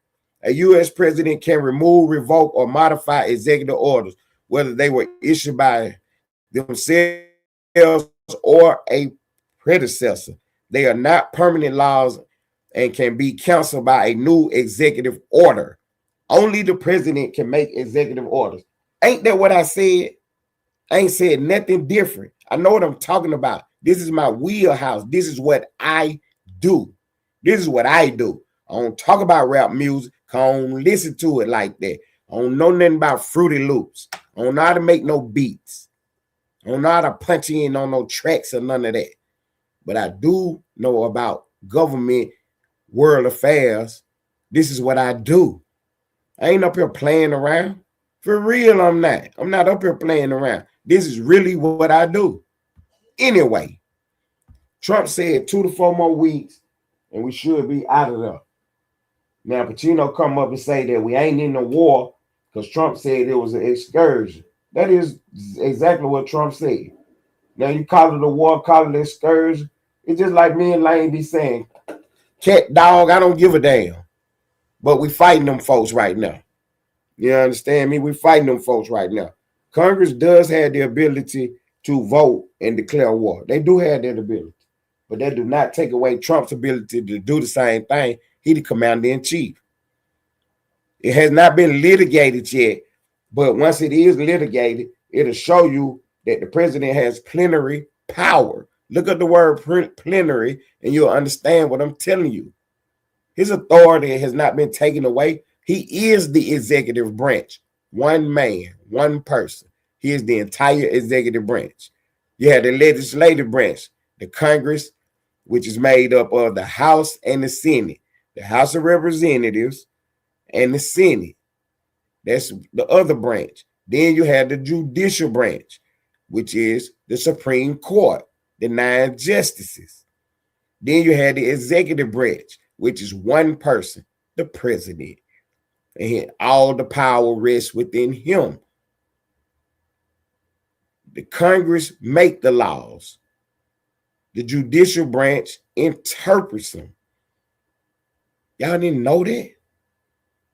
A U.S. president can remove, revoke, or modify executive orders, whether they were issued by themselves or a predecessor. They are not permanent laws and can be canceled by a new executive order. Only the president can make executive orders. Ain't that what I said? I ain't said nothing different. I know what I'm talking about. This is my wheelhouse. This is what I do. This is what I do. I don't talk about rap music. I don't listen to it like that. I don't know nothing about Fruity Loops. I don't know how to make no beats. I don't know how to punch in on no tracks or none of that. But I do know about government, world affairs. This is what I do. I ain't up here playing around. For real, I'm not. I'm not up here playing around. This is really what I do. Anyway, Trump said 2 to 4 more weeks and we should be out of there. Now, Pacino come up and say that we ain't in the war because Trump said it was an excursion. That is exactly what Trump said. Now, you call it a war, call it an excursion. It's just like me and Lane be saying, cat, dog, I don't give a damn. But we fighting them folks right now. You understand me? We fighting them folks right now. Congress does have the ability to vote and declare war. They do have that ability. But that do not take away Trump's ability to do the same thing. He the commander-in-chief. It has not been litigated yet, but once it is litigated, it'll show you that the president has plenary power. Look at the word plenary, and you'll understand what I'm telling you. His authority has not been taken away. He is the executive branch. One man, one person. He is the entire executive branch. You have the legislative branch, the Congress, which is made up of the House and the Senate. The House of Representatives and the Senate. That's the other branch. Then you have the judicial branch, which is the Supreme Court, the 9 justices. Then you have the executive branch, which is one person, the president. And all the power rests within him. The Congress make the laws. The judicial branch interprets them. Y'all didn't know that?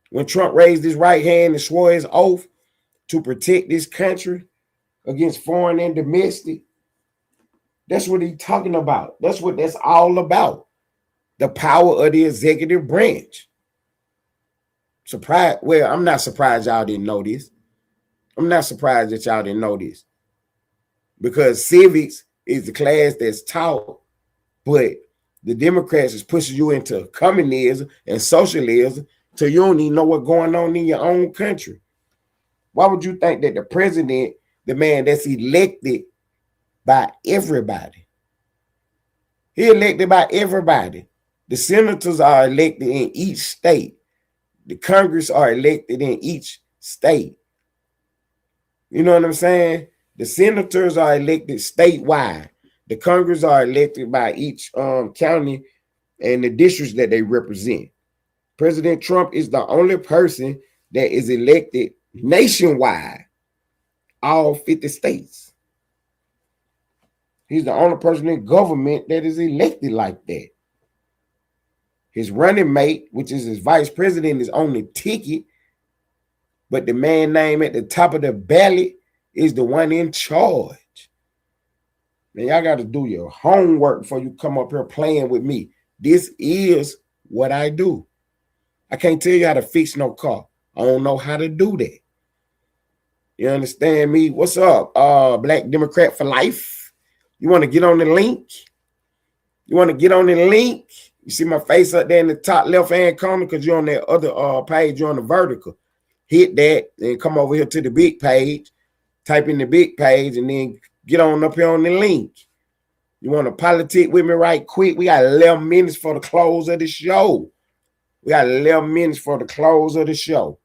When Trump raised his right hand and swore his oath to protect this country against foreign and domestic, that's what he's talking about. That's what that's all about. The power of the executive branch. Surprised? Well, I'm not surprised y'all didn't know this. I'm not surprised that y'all didn't know this. Because civics is the class that's taught, but the Democrats is pushing you into communism and socialism till you don't even know what's going on in your own country. Why would you think that the president, the man that's elected by everybody, he elected by everybody. The senators are elected in each state. The Congress are elected in each state. You know what I'm saying? The senators are elected statewide. The Congress are elected by each county and the districts that they represent. President Trump is the only person that is elected nationwide, all 50 states. He's the only person in government that is elected like that. His running mate, which is his vice president, is on the ticket, but the man name at the top of the ballot is the one in charge. Man, y'all got to do your homework before you come up here playing with me. This is what I do. I can't tell you how to fix no car. I don't know how to do that. You understand me? What's up, Black Democrat for life? You want to get on the link? You want to get on the link? You see my face up there in the top left-hand corner because you're on that other page. You're on the vertical. Hit that and come over here to the big page. Type in the big page and then get on up here on the link. You want to politic with me right quick? We got 11 minutes for the close of the show. We got 11 minutes for the close of the show.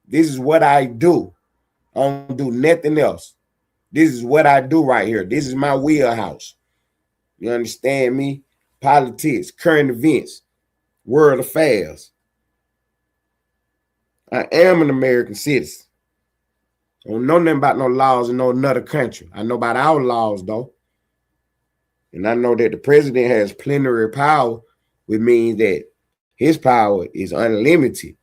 This is what I do. I don't do nothing else. This is what I do right here. This is my wheelhouse. You understand me? Politics, current events, world affairs. I am an American citizen. I don't know nothing about no laws in no another country. I know about our laws, though. And I know that the president has plenary power, which means that his power is unlimited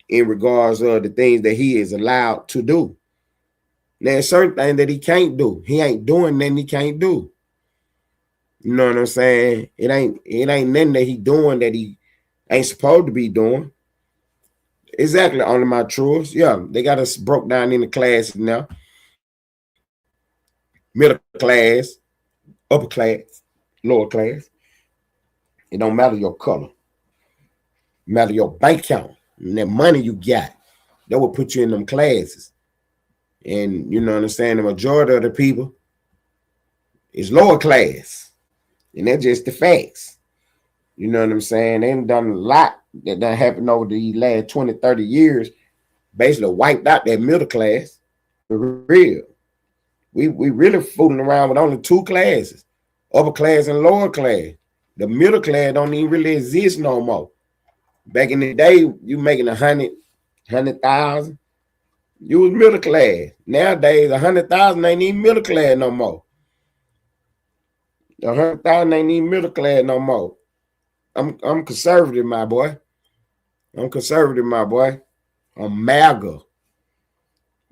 in regards to the things that he is allowed to do. There's certain things that he can't do. He ain't doing nothing he can't do. You know what I'm saying? It ain't nothing that he doing that he ain't supposed to be doing. Exactly, only my truths. Yeah, they got us broke down in the classes now. Middle class, upper class, lower class. It don't matter your color. It matter your bank account and that money you got. That will put you in them classes. And you know what I'm saying? The majority of the people is lower class. And that's just the facts. You know what I'm saying? They done a lot that done happened over the last 20, 30 years. Basically wiped out that middle class. For real. We really fooling around with only two classes, upper class and lower class. The middle class don't even really exist no more. Back in the day, you making 100,000, you was middle class. Nowadays, 100,000 ain't even middle class no more. 100,000 ain't even middle class no more. I'm conservative, my boy. I'm conservative, my boy. I'm MAGA.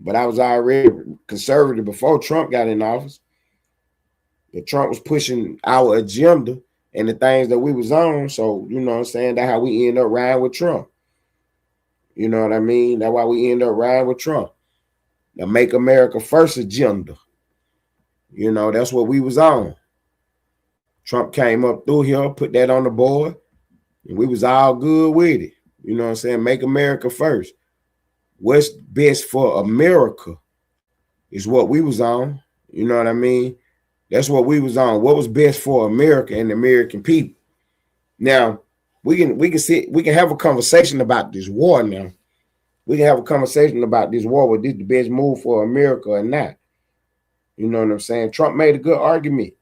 But I was already conservative before Trump got in office. But Trump was pushing our agenda and the things that we was on. So, you know what I'm saying? That's how we end up riding with Trump. You know what I mean? That's why we end up riding with Trump. The Make America First agenda. You know, that's what we was on. Trump came up through here, put that on the board, and we was all good with it. You know what I'm saying? Make America first. What's best for America is what we was on. You know what I mean? That's what we was on. What was best for America and the American people. Now, we can have a conversation about this war now. We can have a conversation about this war. Was this the best move for America or not? You know what I'm saying? Trump made a good argument.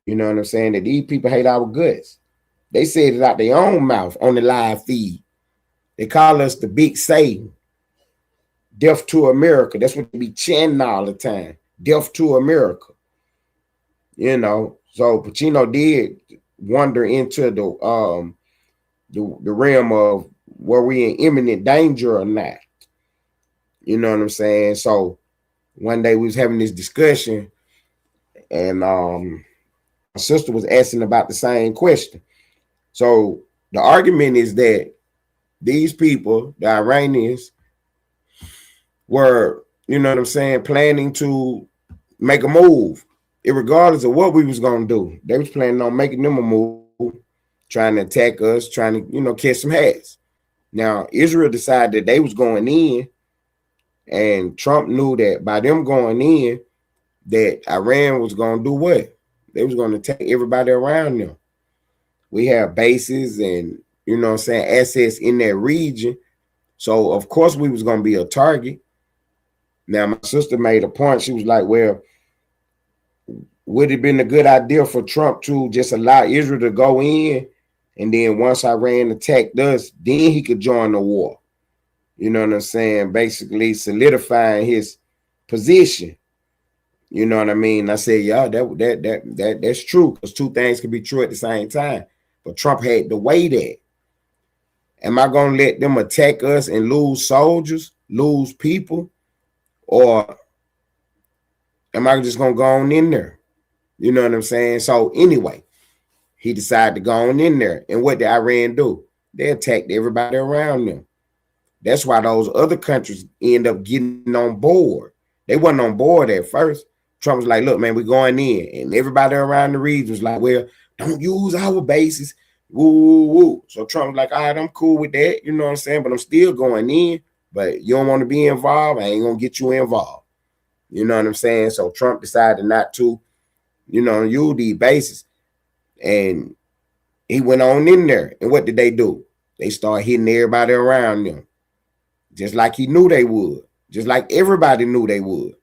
You know what I'm saying? That these people hate our guts. They said it out their own mouth on the live feed. They call us the big Satan. Death to America. That's what they be chanting all the time. Death to America. You know, so Pacino did wander into the realm of were we in imminent danger or not. You know what I'm saying? So one day we was having this discussion, and my sister was asking about the same question. So the argument is that these people, the Iranians, were, you know what I'm saying, planning to make a move, irregardless of what we was gonna do. They was planning on making them a move, trying to attack us, trying to, you know, catch some hats. Now, Israel decided that they was going in, and Trump knew that by them going in, that Iran was gonna do what? They was gonna attack everybody around them. We have bases and, you know what I'm saying, assets in that region. So, of course, we was gonna be a target. Now, my sister made a point. She was like, well, would it have been a good idea for Trump to just allow Israel to go in, and then once Iran attacked us, then he could join the war? You know what I'm saying? Basically solidifying his position. You know what I mean? I said, yeah, that's true, because two things can be true at the same time. But Trump had to weigh that. Am I going to let them attack us and lose soldiers, lose people? Or am I just going to go on in there? You know what I'm saying? So anyway, he decided to go on in there. And what did Iran do? They attacked everybody around them. That's why those other countries end up getting on board. They wasn't on board at first. Trump was like, look, man, we're going in. And everybody around the region was like, well, don't use our bases. Woo, woo, woo. So Trump was like, all right, I'm cool with that. You know what I'm saying? But I'm still going in. But you don't want to be involved, I ain't going to get you involved. You know what I'm saying? So Trump decided not to, you know, use these bases. And he went on in there. And what did they do? They started hitting everybody around them. Just like he knew they would. Just like everybody knew they would.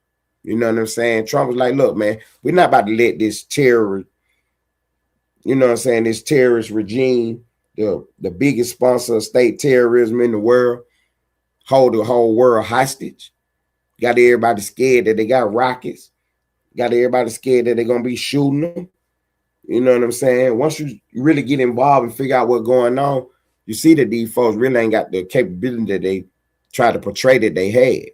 You know what I'm saying? Trump was like, look, man, we're not about to let this terror, you know what I'm saying, this terrorist regime, the biggest sponsor of state terrorism in the world, hold the whole world hostage. Got everybody scared that they got rockets. Got everybody scared that they're going to be shooting them. You know what I'm saying? Once you really get involved and figure out what's going on, you see that these folks really ain't got the capability that they try to portray that they had.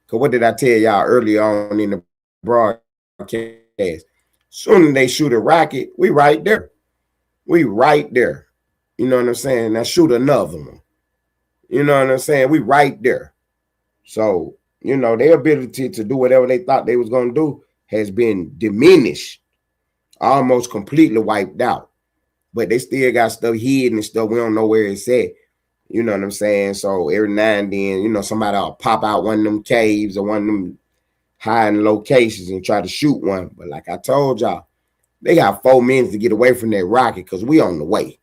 Because what did I tell y'all earlier on in the broadcast? Soon as they shoot a rocket, we right there. We right there. You know what I'm saying? Now shoot another one. You know what I'm saying? We right there. So, you know, their ability to do whatever they thought they was going to do has been diminished, almost completely wiped out. But they still got stuff hidden and stuff. We don't know where it's at. You know what I'm saying? So every now and then, you know, somebody will pop out one of them caves or one of them hiding locations and try to shoot one. But like I told y'all, they got 4 minutes to get away from that rocket because we on the way.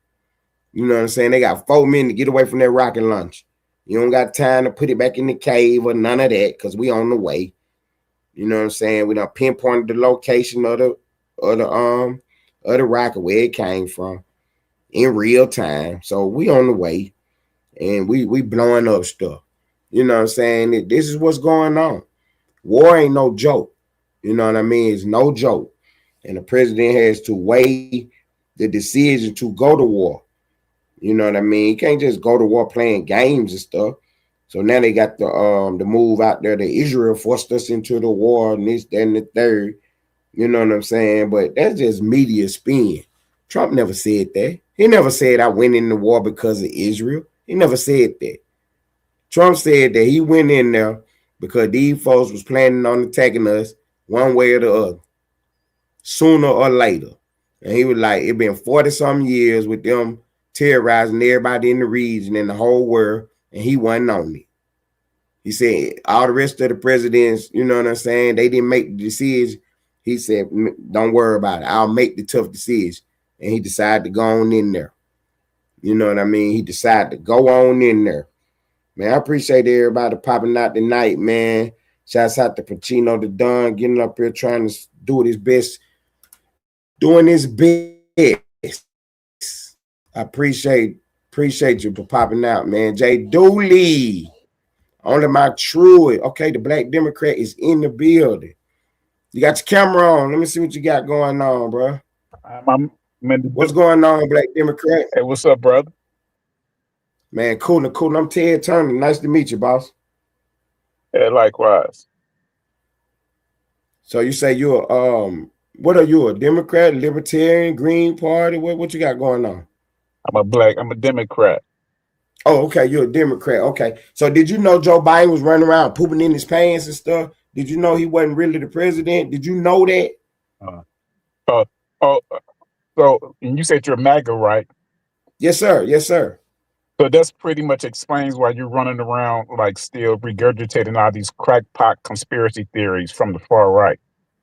You know what I'm saying? They got 4 minutes to get away from that rocket launch. You don't got time to put it back in the cave or none of that because we on the way. You know what I'm saying? We done pinpointed the location of the rocket where it came from in real time. So we on the way and we blowing up stuff. You know what I'm saying? This is what's going on. War ain't no joke. You know what I mean? It's no joke. And the president has to weigh the decision to go to war. You know what I mean? You can't just go to war playing games and stuff. So now they got the move out there that Israel forced us into the war and this, that, and the third. You know what I'm saying? But that's just media spin. Trump never said that. He never said I went in the war because of Israel. He never said that. Trump said that he went in there because these folks was planning on attacking us one way or the other, sooner or later. And he was like, it been 40-something years with them terrorizing everybody in the region and the whole world, and he wasn't on it. He said all the rest of the presidents, you know what I'm saying, they didn't make the decision. He said, don't worry about it. I'll make the tough decision. And he decided to go on in there. You know what I mean? He decided to go on in there. Man, I appreciate everybody popping out tonight, man. Shouts out to Pacino the Don getting up here trying to do his best, doing his best. I appreciate you for popping out, man. Jay Dooley, only my true. Okay, the Black Democrat is in the building. You got your camera on. Let me see what you got going on, bro. What's going on, Black Democrat? Hey, what's up, brother? Man, cool. I'm Ted Turner. Nice to meet you, boss. Yeah, likewise. So you say you're what are you, a Democrat, Libertarian, Green Party? What you got going on? I'm a Democrat. Oh, okay, you're a Democrat. Okay. So did you know Joe Biden was running around pooping in his pants and stuff? Did you know he wasn't really the president? Did you know that? So and you said you're MAGA, right? Yes, sir. Yes, sir. So that's pretty much explains why you're running around like still regurgitating all these crackpot conspiracy theories from the far right.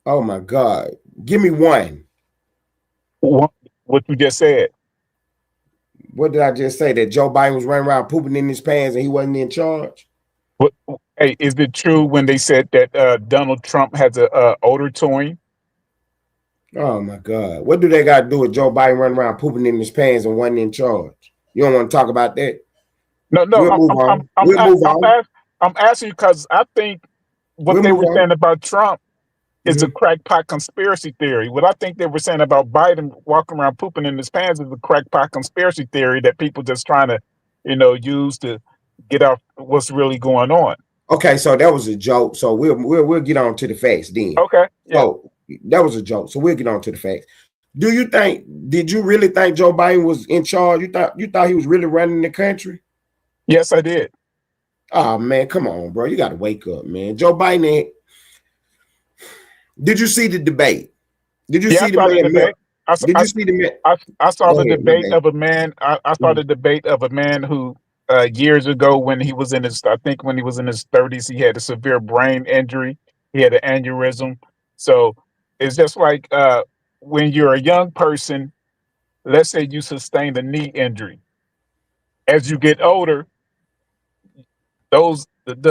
Oh my God. Give me one. What you just said. What did I just say? That Joe Biden was running around pooping in his pants and he wasn't in charge? Hey, is it true when they said that Donald Trump has a odor to him? Oh my God. What do they got to do with Joe Biden running around pooping in his pants and wasn't in charge? You don't want to talk about that? No, I'm asking you because I think what they were saying about Trump is a crackpot conspiracy theory. What I think they were saying about Biden walking around pooping in his pants is a crackpot conspiracy theory that people just trying to, use to get off what's really going on. Okay, so that was a joke. So we'll get on to the facts then. Okay. Yeah. So that was a joke. So we'll get on to the facts. Did you really think Joe Biden was in charge? You thought he was really running the country? Yes, I did. Oh man, come on, bro. You gotta wake up, man. Joe Biden. Did you see the debate? Did you see the debate? Did you see the I saw the debate of a man. I saw the debate of a man who years ago when he was in his 30s, he had a severe brain injury. He had an aneurysm. So it's just like when you're a young person, let's say you sustained a knee injury. As you get older, the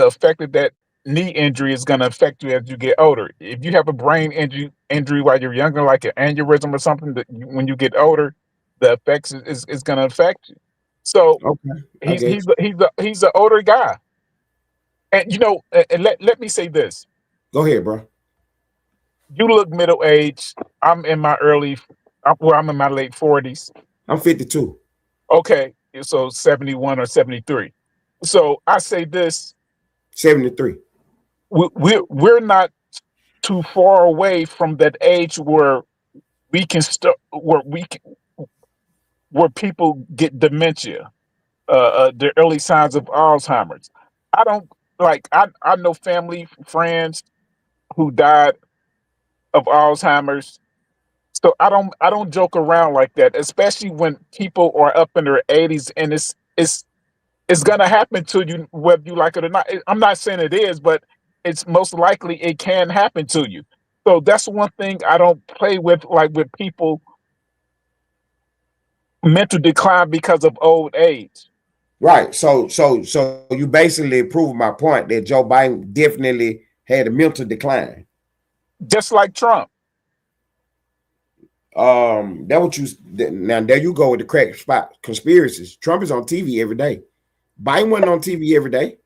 effect of that knee injury is going to affect you as you get older. If you have a brain injury while you're younger, like an aneurysm or something, when you get older, the effects is going to affect you. So okay. he's an older guy, and let me say this. Go ahead, bro. You look middle aged. I'm in my late 40s. I'm 52. Okay, so 71 or 73. So I say this. 73. We're not too far away from that age where we can start where people get dementia, the early signs of Alzheimer's. I don't I know family friends who died of Alzheimer's. So I don't joke around like that, especially when people are up in their 80s, and it's gonna happen to you whether you like it or not. I'm not saying it is, but it's most likely it can happen to you. So that's one thing I don't play with, like with people mental decline because of old age. Right. So you basically proved my point that Joe Biden definitely had a mental decline. Just like Trump. That what you now there you go with the crack spot conspiracies. Trump is on TV every day. Biden wasn't on TV every day.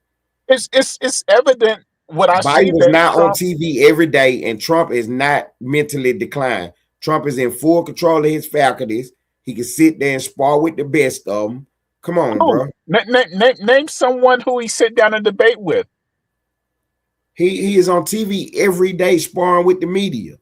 It's evident what I see. Biden was that not Trump, on TV every day, and Trump is not mentally declined. Trump is in full control of his faculties. He can sit there and spar with the best of them. Come on, bro. Name someone who he sit down and debate with. He is on TV every day sparring with the media.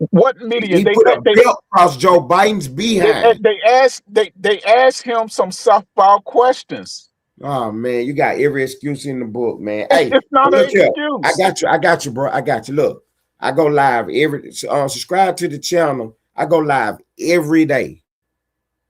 What media? He put a belt across Joe Biden's behind. They asked him some softball questions. Oh man, you got every excuse in the book, man. Hey, it's not an excuse. I got you, bro. I got you. Look, I go live every. Subscribe to the channel. I go live every day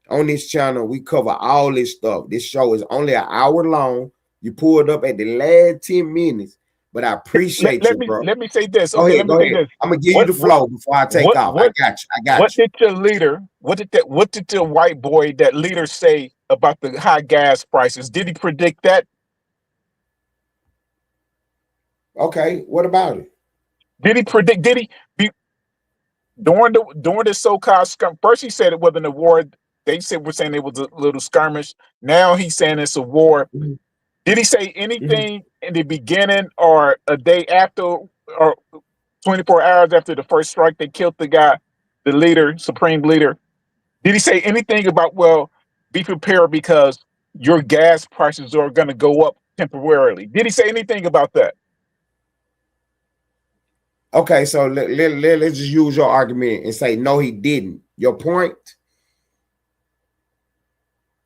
on this channel. We cover all this stuff. This show is only an hour long. You pulled up at the last 10 minutes, but I appreciate you, bro. Let me say this. Go ahead. I'm gonna give you the flow before I take off. I got you. What did your leader? What did your white boy, that leader, say about the high gas prices? Did he predict that? Okay. What about it? Did he predict? Did he be during the so-called skirmish? First he said it wasn't a war. They were saying it was a little skirmish. Now he's saying it's a war. Mm-hmm. Did he say anything in the beginning or a day after or 24 hours after the first strike they killed the guy, the leader, supreme leader? Did he say anything about, well, be prepared because your gas prices are going to go up temporarily? Did he say anything about that? Okay, so let's just use your argument and say, no, he didn't. Your point?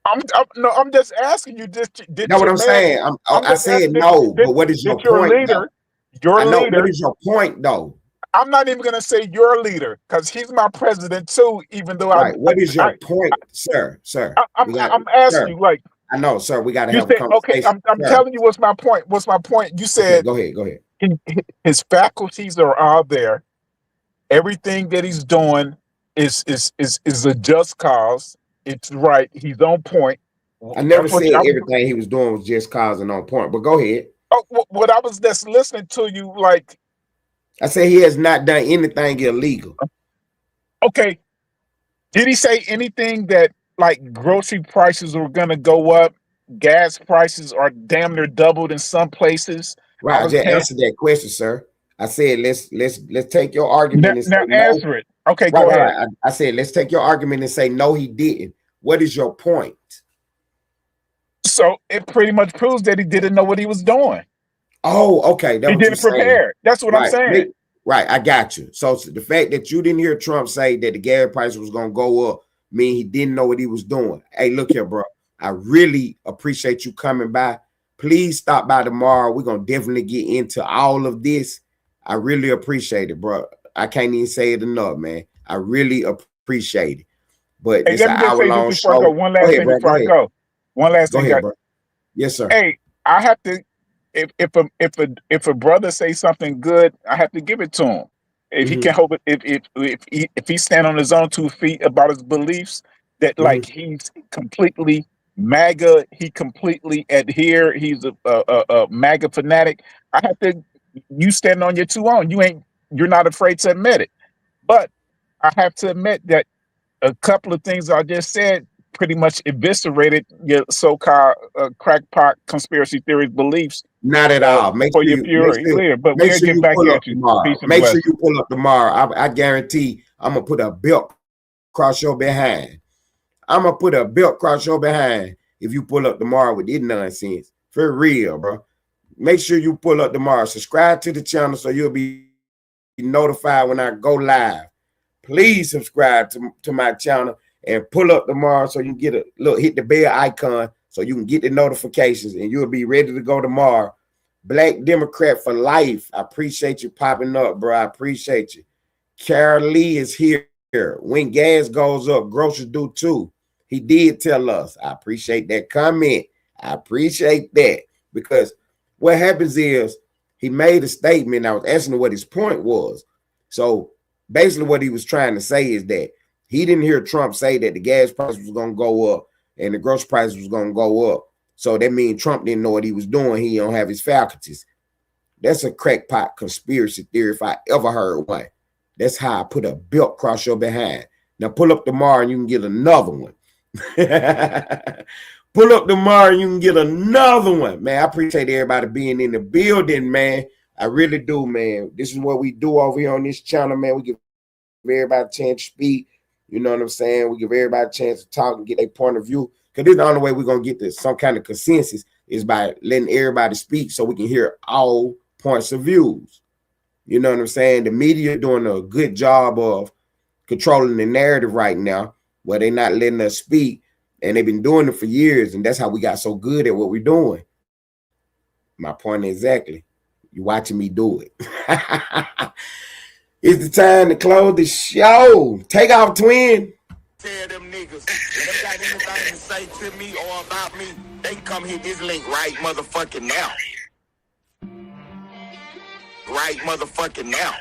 I'm just asking you. Know what I'm saying? I said no, but what is your point? Leader, your leader. What is your point, though? I'm not even going to say your leader because he's my president too. Even though what is your point, sir? I'm asking you, like. I know, sir. We got to have a conversation. Okay, I'm telling you what's my point. What's my point? You said. Okay, go ahead. His faculties are all there. Everything that he's doing is a just cause. It's right. He's on point. I never said everything he was doing was just cause and on point, but go ahead. Oh, what I was just listening to you, like. I said he has not done anything illegal. Okay. Did he say anything that, like, grocery prices are going to go up? Gas prices are damn near doubled in some places. Right. I just answered that question, sir. I said let's take your argument and say answer it. Okay, go ahead. Right. I said let's take your argument and say no, he didn't. What is your point? So it pretty much proves that he didn't know what he was doing. Oh, okay. He didn't prepare. That's what I'm saying. Right, I got you. So the fact that you didn't hear Trump say that the gas price was going to go up mean he didn't know what he was doing. Hey, look here, bro. I really appreciate you coming by. Please stop by tomorrow. We're going to definitely get into all of this. I really appreciate it, bro. I can't even say it enough, man. I really appreciate it. But it's an hour-long show. One last thing before I go. One last thing, bro. Yes, sir. Hey, I have to. If a brother say something good, I have to give it to him. If he can hold it, if he stand on his own 2 feet about his beliefs, that like he's completely MAGA, he completely adhere. He's a MAGA fanatic. I have to. You stand on your 2 own. You're not afraid to admit it. But I have to admit that a couple of things I just said pretty much eviscerated your so-called crackpot conspiracy theories beliefs. Not at all. Make sure you pull up tomorrow. I guarantee I'm gonna put a belt across your behind. If you pull up tomorrow with this nonsense. For real, bro. Make sure you pull up tomorrow. Subscribe to the channel so you'll be notified when I go live. please subscribe to my channel and pull up tomorrow so you can get a look, hit the bell icon so you can get the notifications and you'll be ready to go tomorrow. Black Democrat for life. I appreciate you popping up, bro. I appreciate you. Carol Lee is here. When gas goes up, groceries do too. He did tell us. I appreciate that comment. I appreciate that, because what happens is he made a statement. I was asking him what his point was. So basically what he was trying to say is that he didn't hear Trump say that the gas price was going to go up and the grocery price was going to go up. So that means Trump didn't know what he was doing. He don't have his faculties. That's a crackpot conspiracy theory if I ever heard one. That's how I put a belt across your behind. Now pull up tomorrow and you can get another one. Pull up tomorrow and you can get another one. Man, I appreciate everybody being in the building, man. I really do, man. This is what we do over here on this channel, man. We give everybody a chance to speak. You know what I'm saying? We give everybody a chance to talk and get their point of view. Because this is the only way we're going to get to some kind of consensus is by letting everybody speak so we can hear all points of views. You know what I'm saying? The media doing a good job of controlling the narrative right now, where they're not letting us speak. And they've been doing it for years. And that's how we got so good at what we're doing. My point exactly. You're watching me do it. It's the time to close the show. Take off, twin. Tell them niggas, if they got anything to say to me or about me, they can come hit this link right motherfucking now. Right motherfucking now.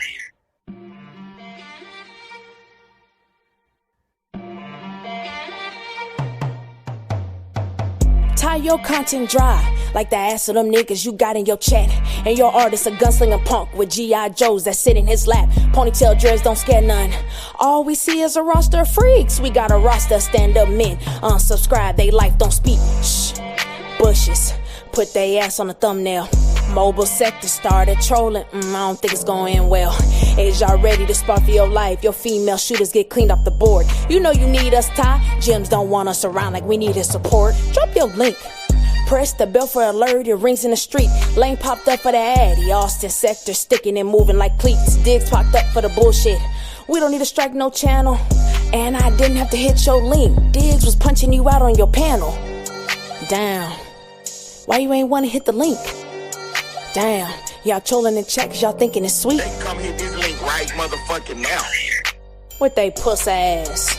Tie your content dry like the ass of them niggas you got in your chat. And your artist a gunslinger punk with G.I. Joes that sit in his lap. Ponytail dreads don't scare none. All we see is a roster of freaks. We got a roster of stand-up men. Unsubscribe, they life don't speak. Shh. Bushes, put they ass on the thumbnail. Mobile sector started trolling. I don't think it's going end well. Is y'all ready to spar for your life? Your female shooters get cleaned off the board. You know you need us, Ty. Gyms don't want us around like we need his support. Drop your link. Press the bell for alert, it rings in the street. Lane popped up for the addy. Austin sector sticking and moving like cleats. Diggs popped up for the bullshit. We don't need to strike no channel. And I didn't have to hit your link. Diggs was punching you out on your panel. Damn. Why you ain't want to hit the link? Damn. Y'all trolling in chat cause y'all thinking it's sweet. They come hit this link right motherfucking now. With they puss ass.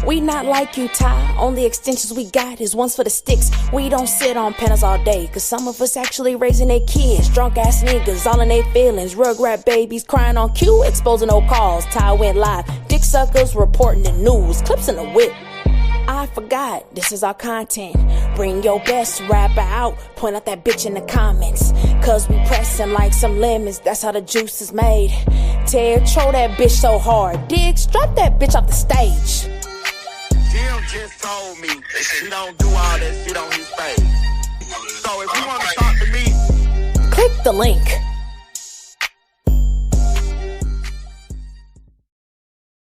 We not like you, Ty. Only extensions we got is ones for the sticks. We don't sit on panels all day, cause some of us actually raising their kids. Drunk ass niggas, all in their feelings. Rugrat babies crying on cue, exposing old calls. Ty went live. Dick suckers reporting the news. Clips in the whip. I forgot, this is our content. Bring your best rapper out. Point out that bitch in the comments. Cause we pressing like some lemons. That's how the juice is made. Ted, troll that bitch so hard. Diggs, drop that bitch off the stage. Jim just told me he don't do all that shit on his page. So if you want to talk to me, click the link.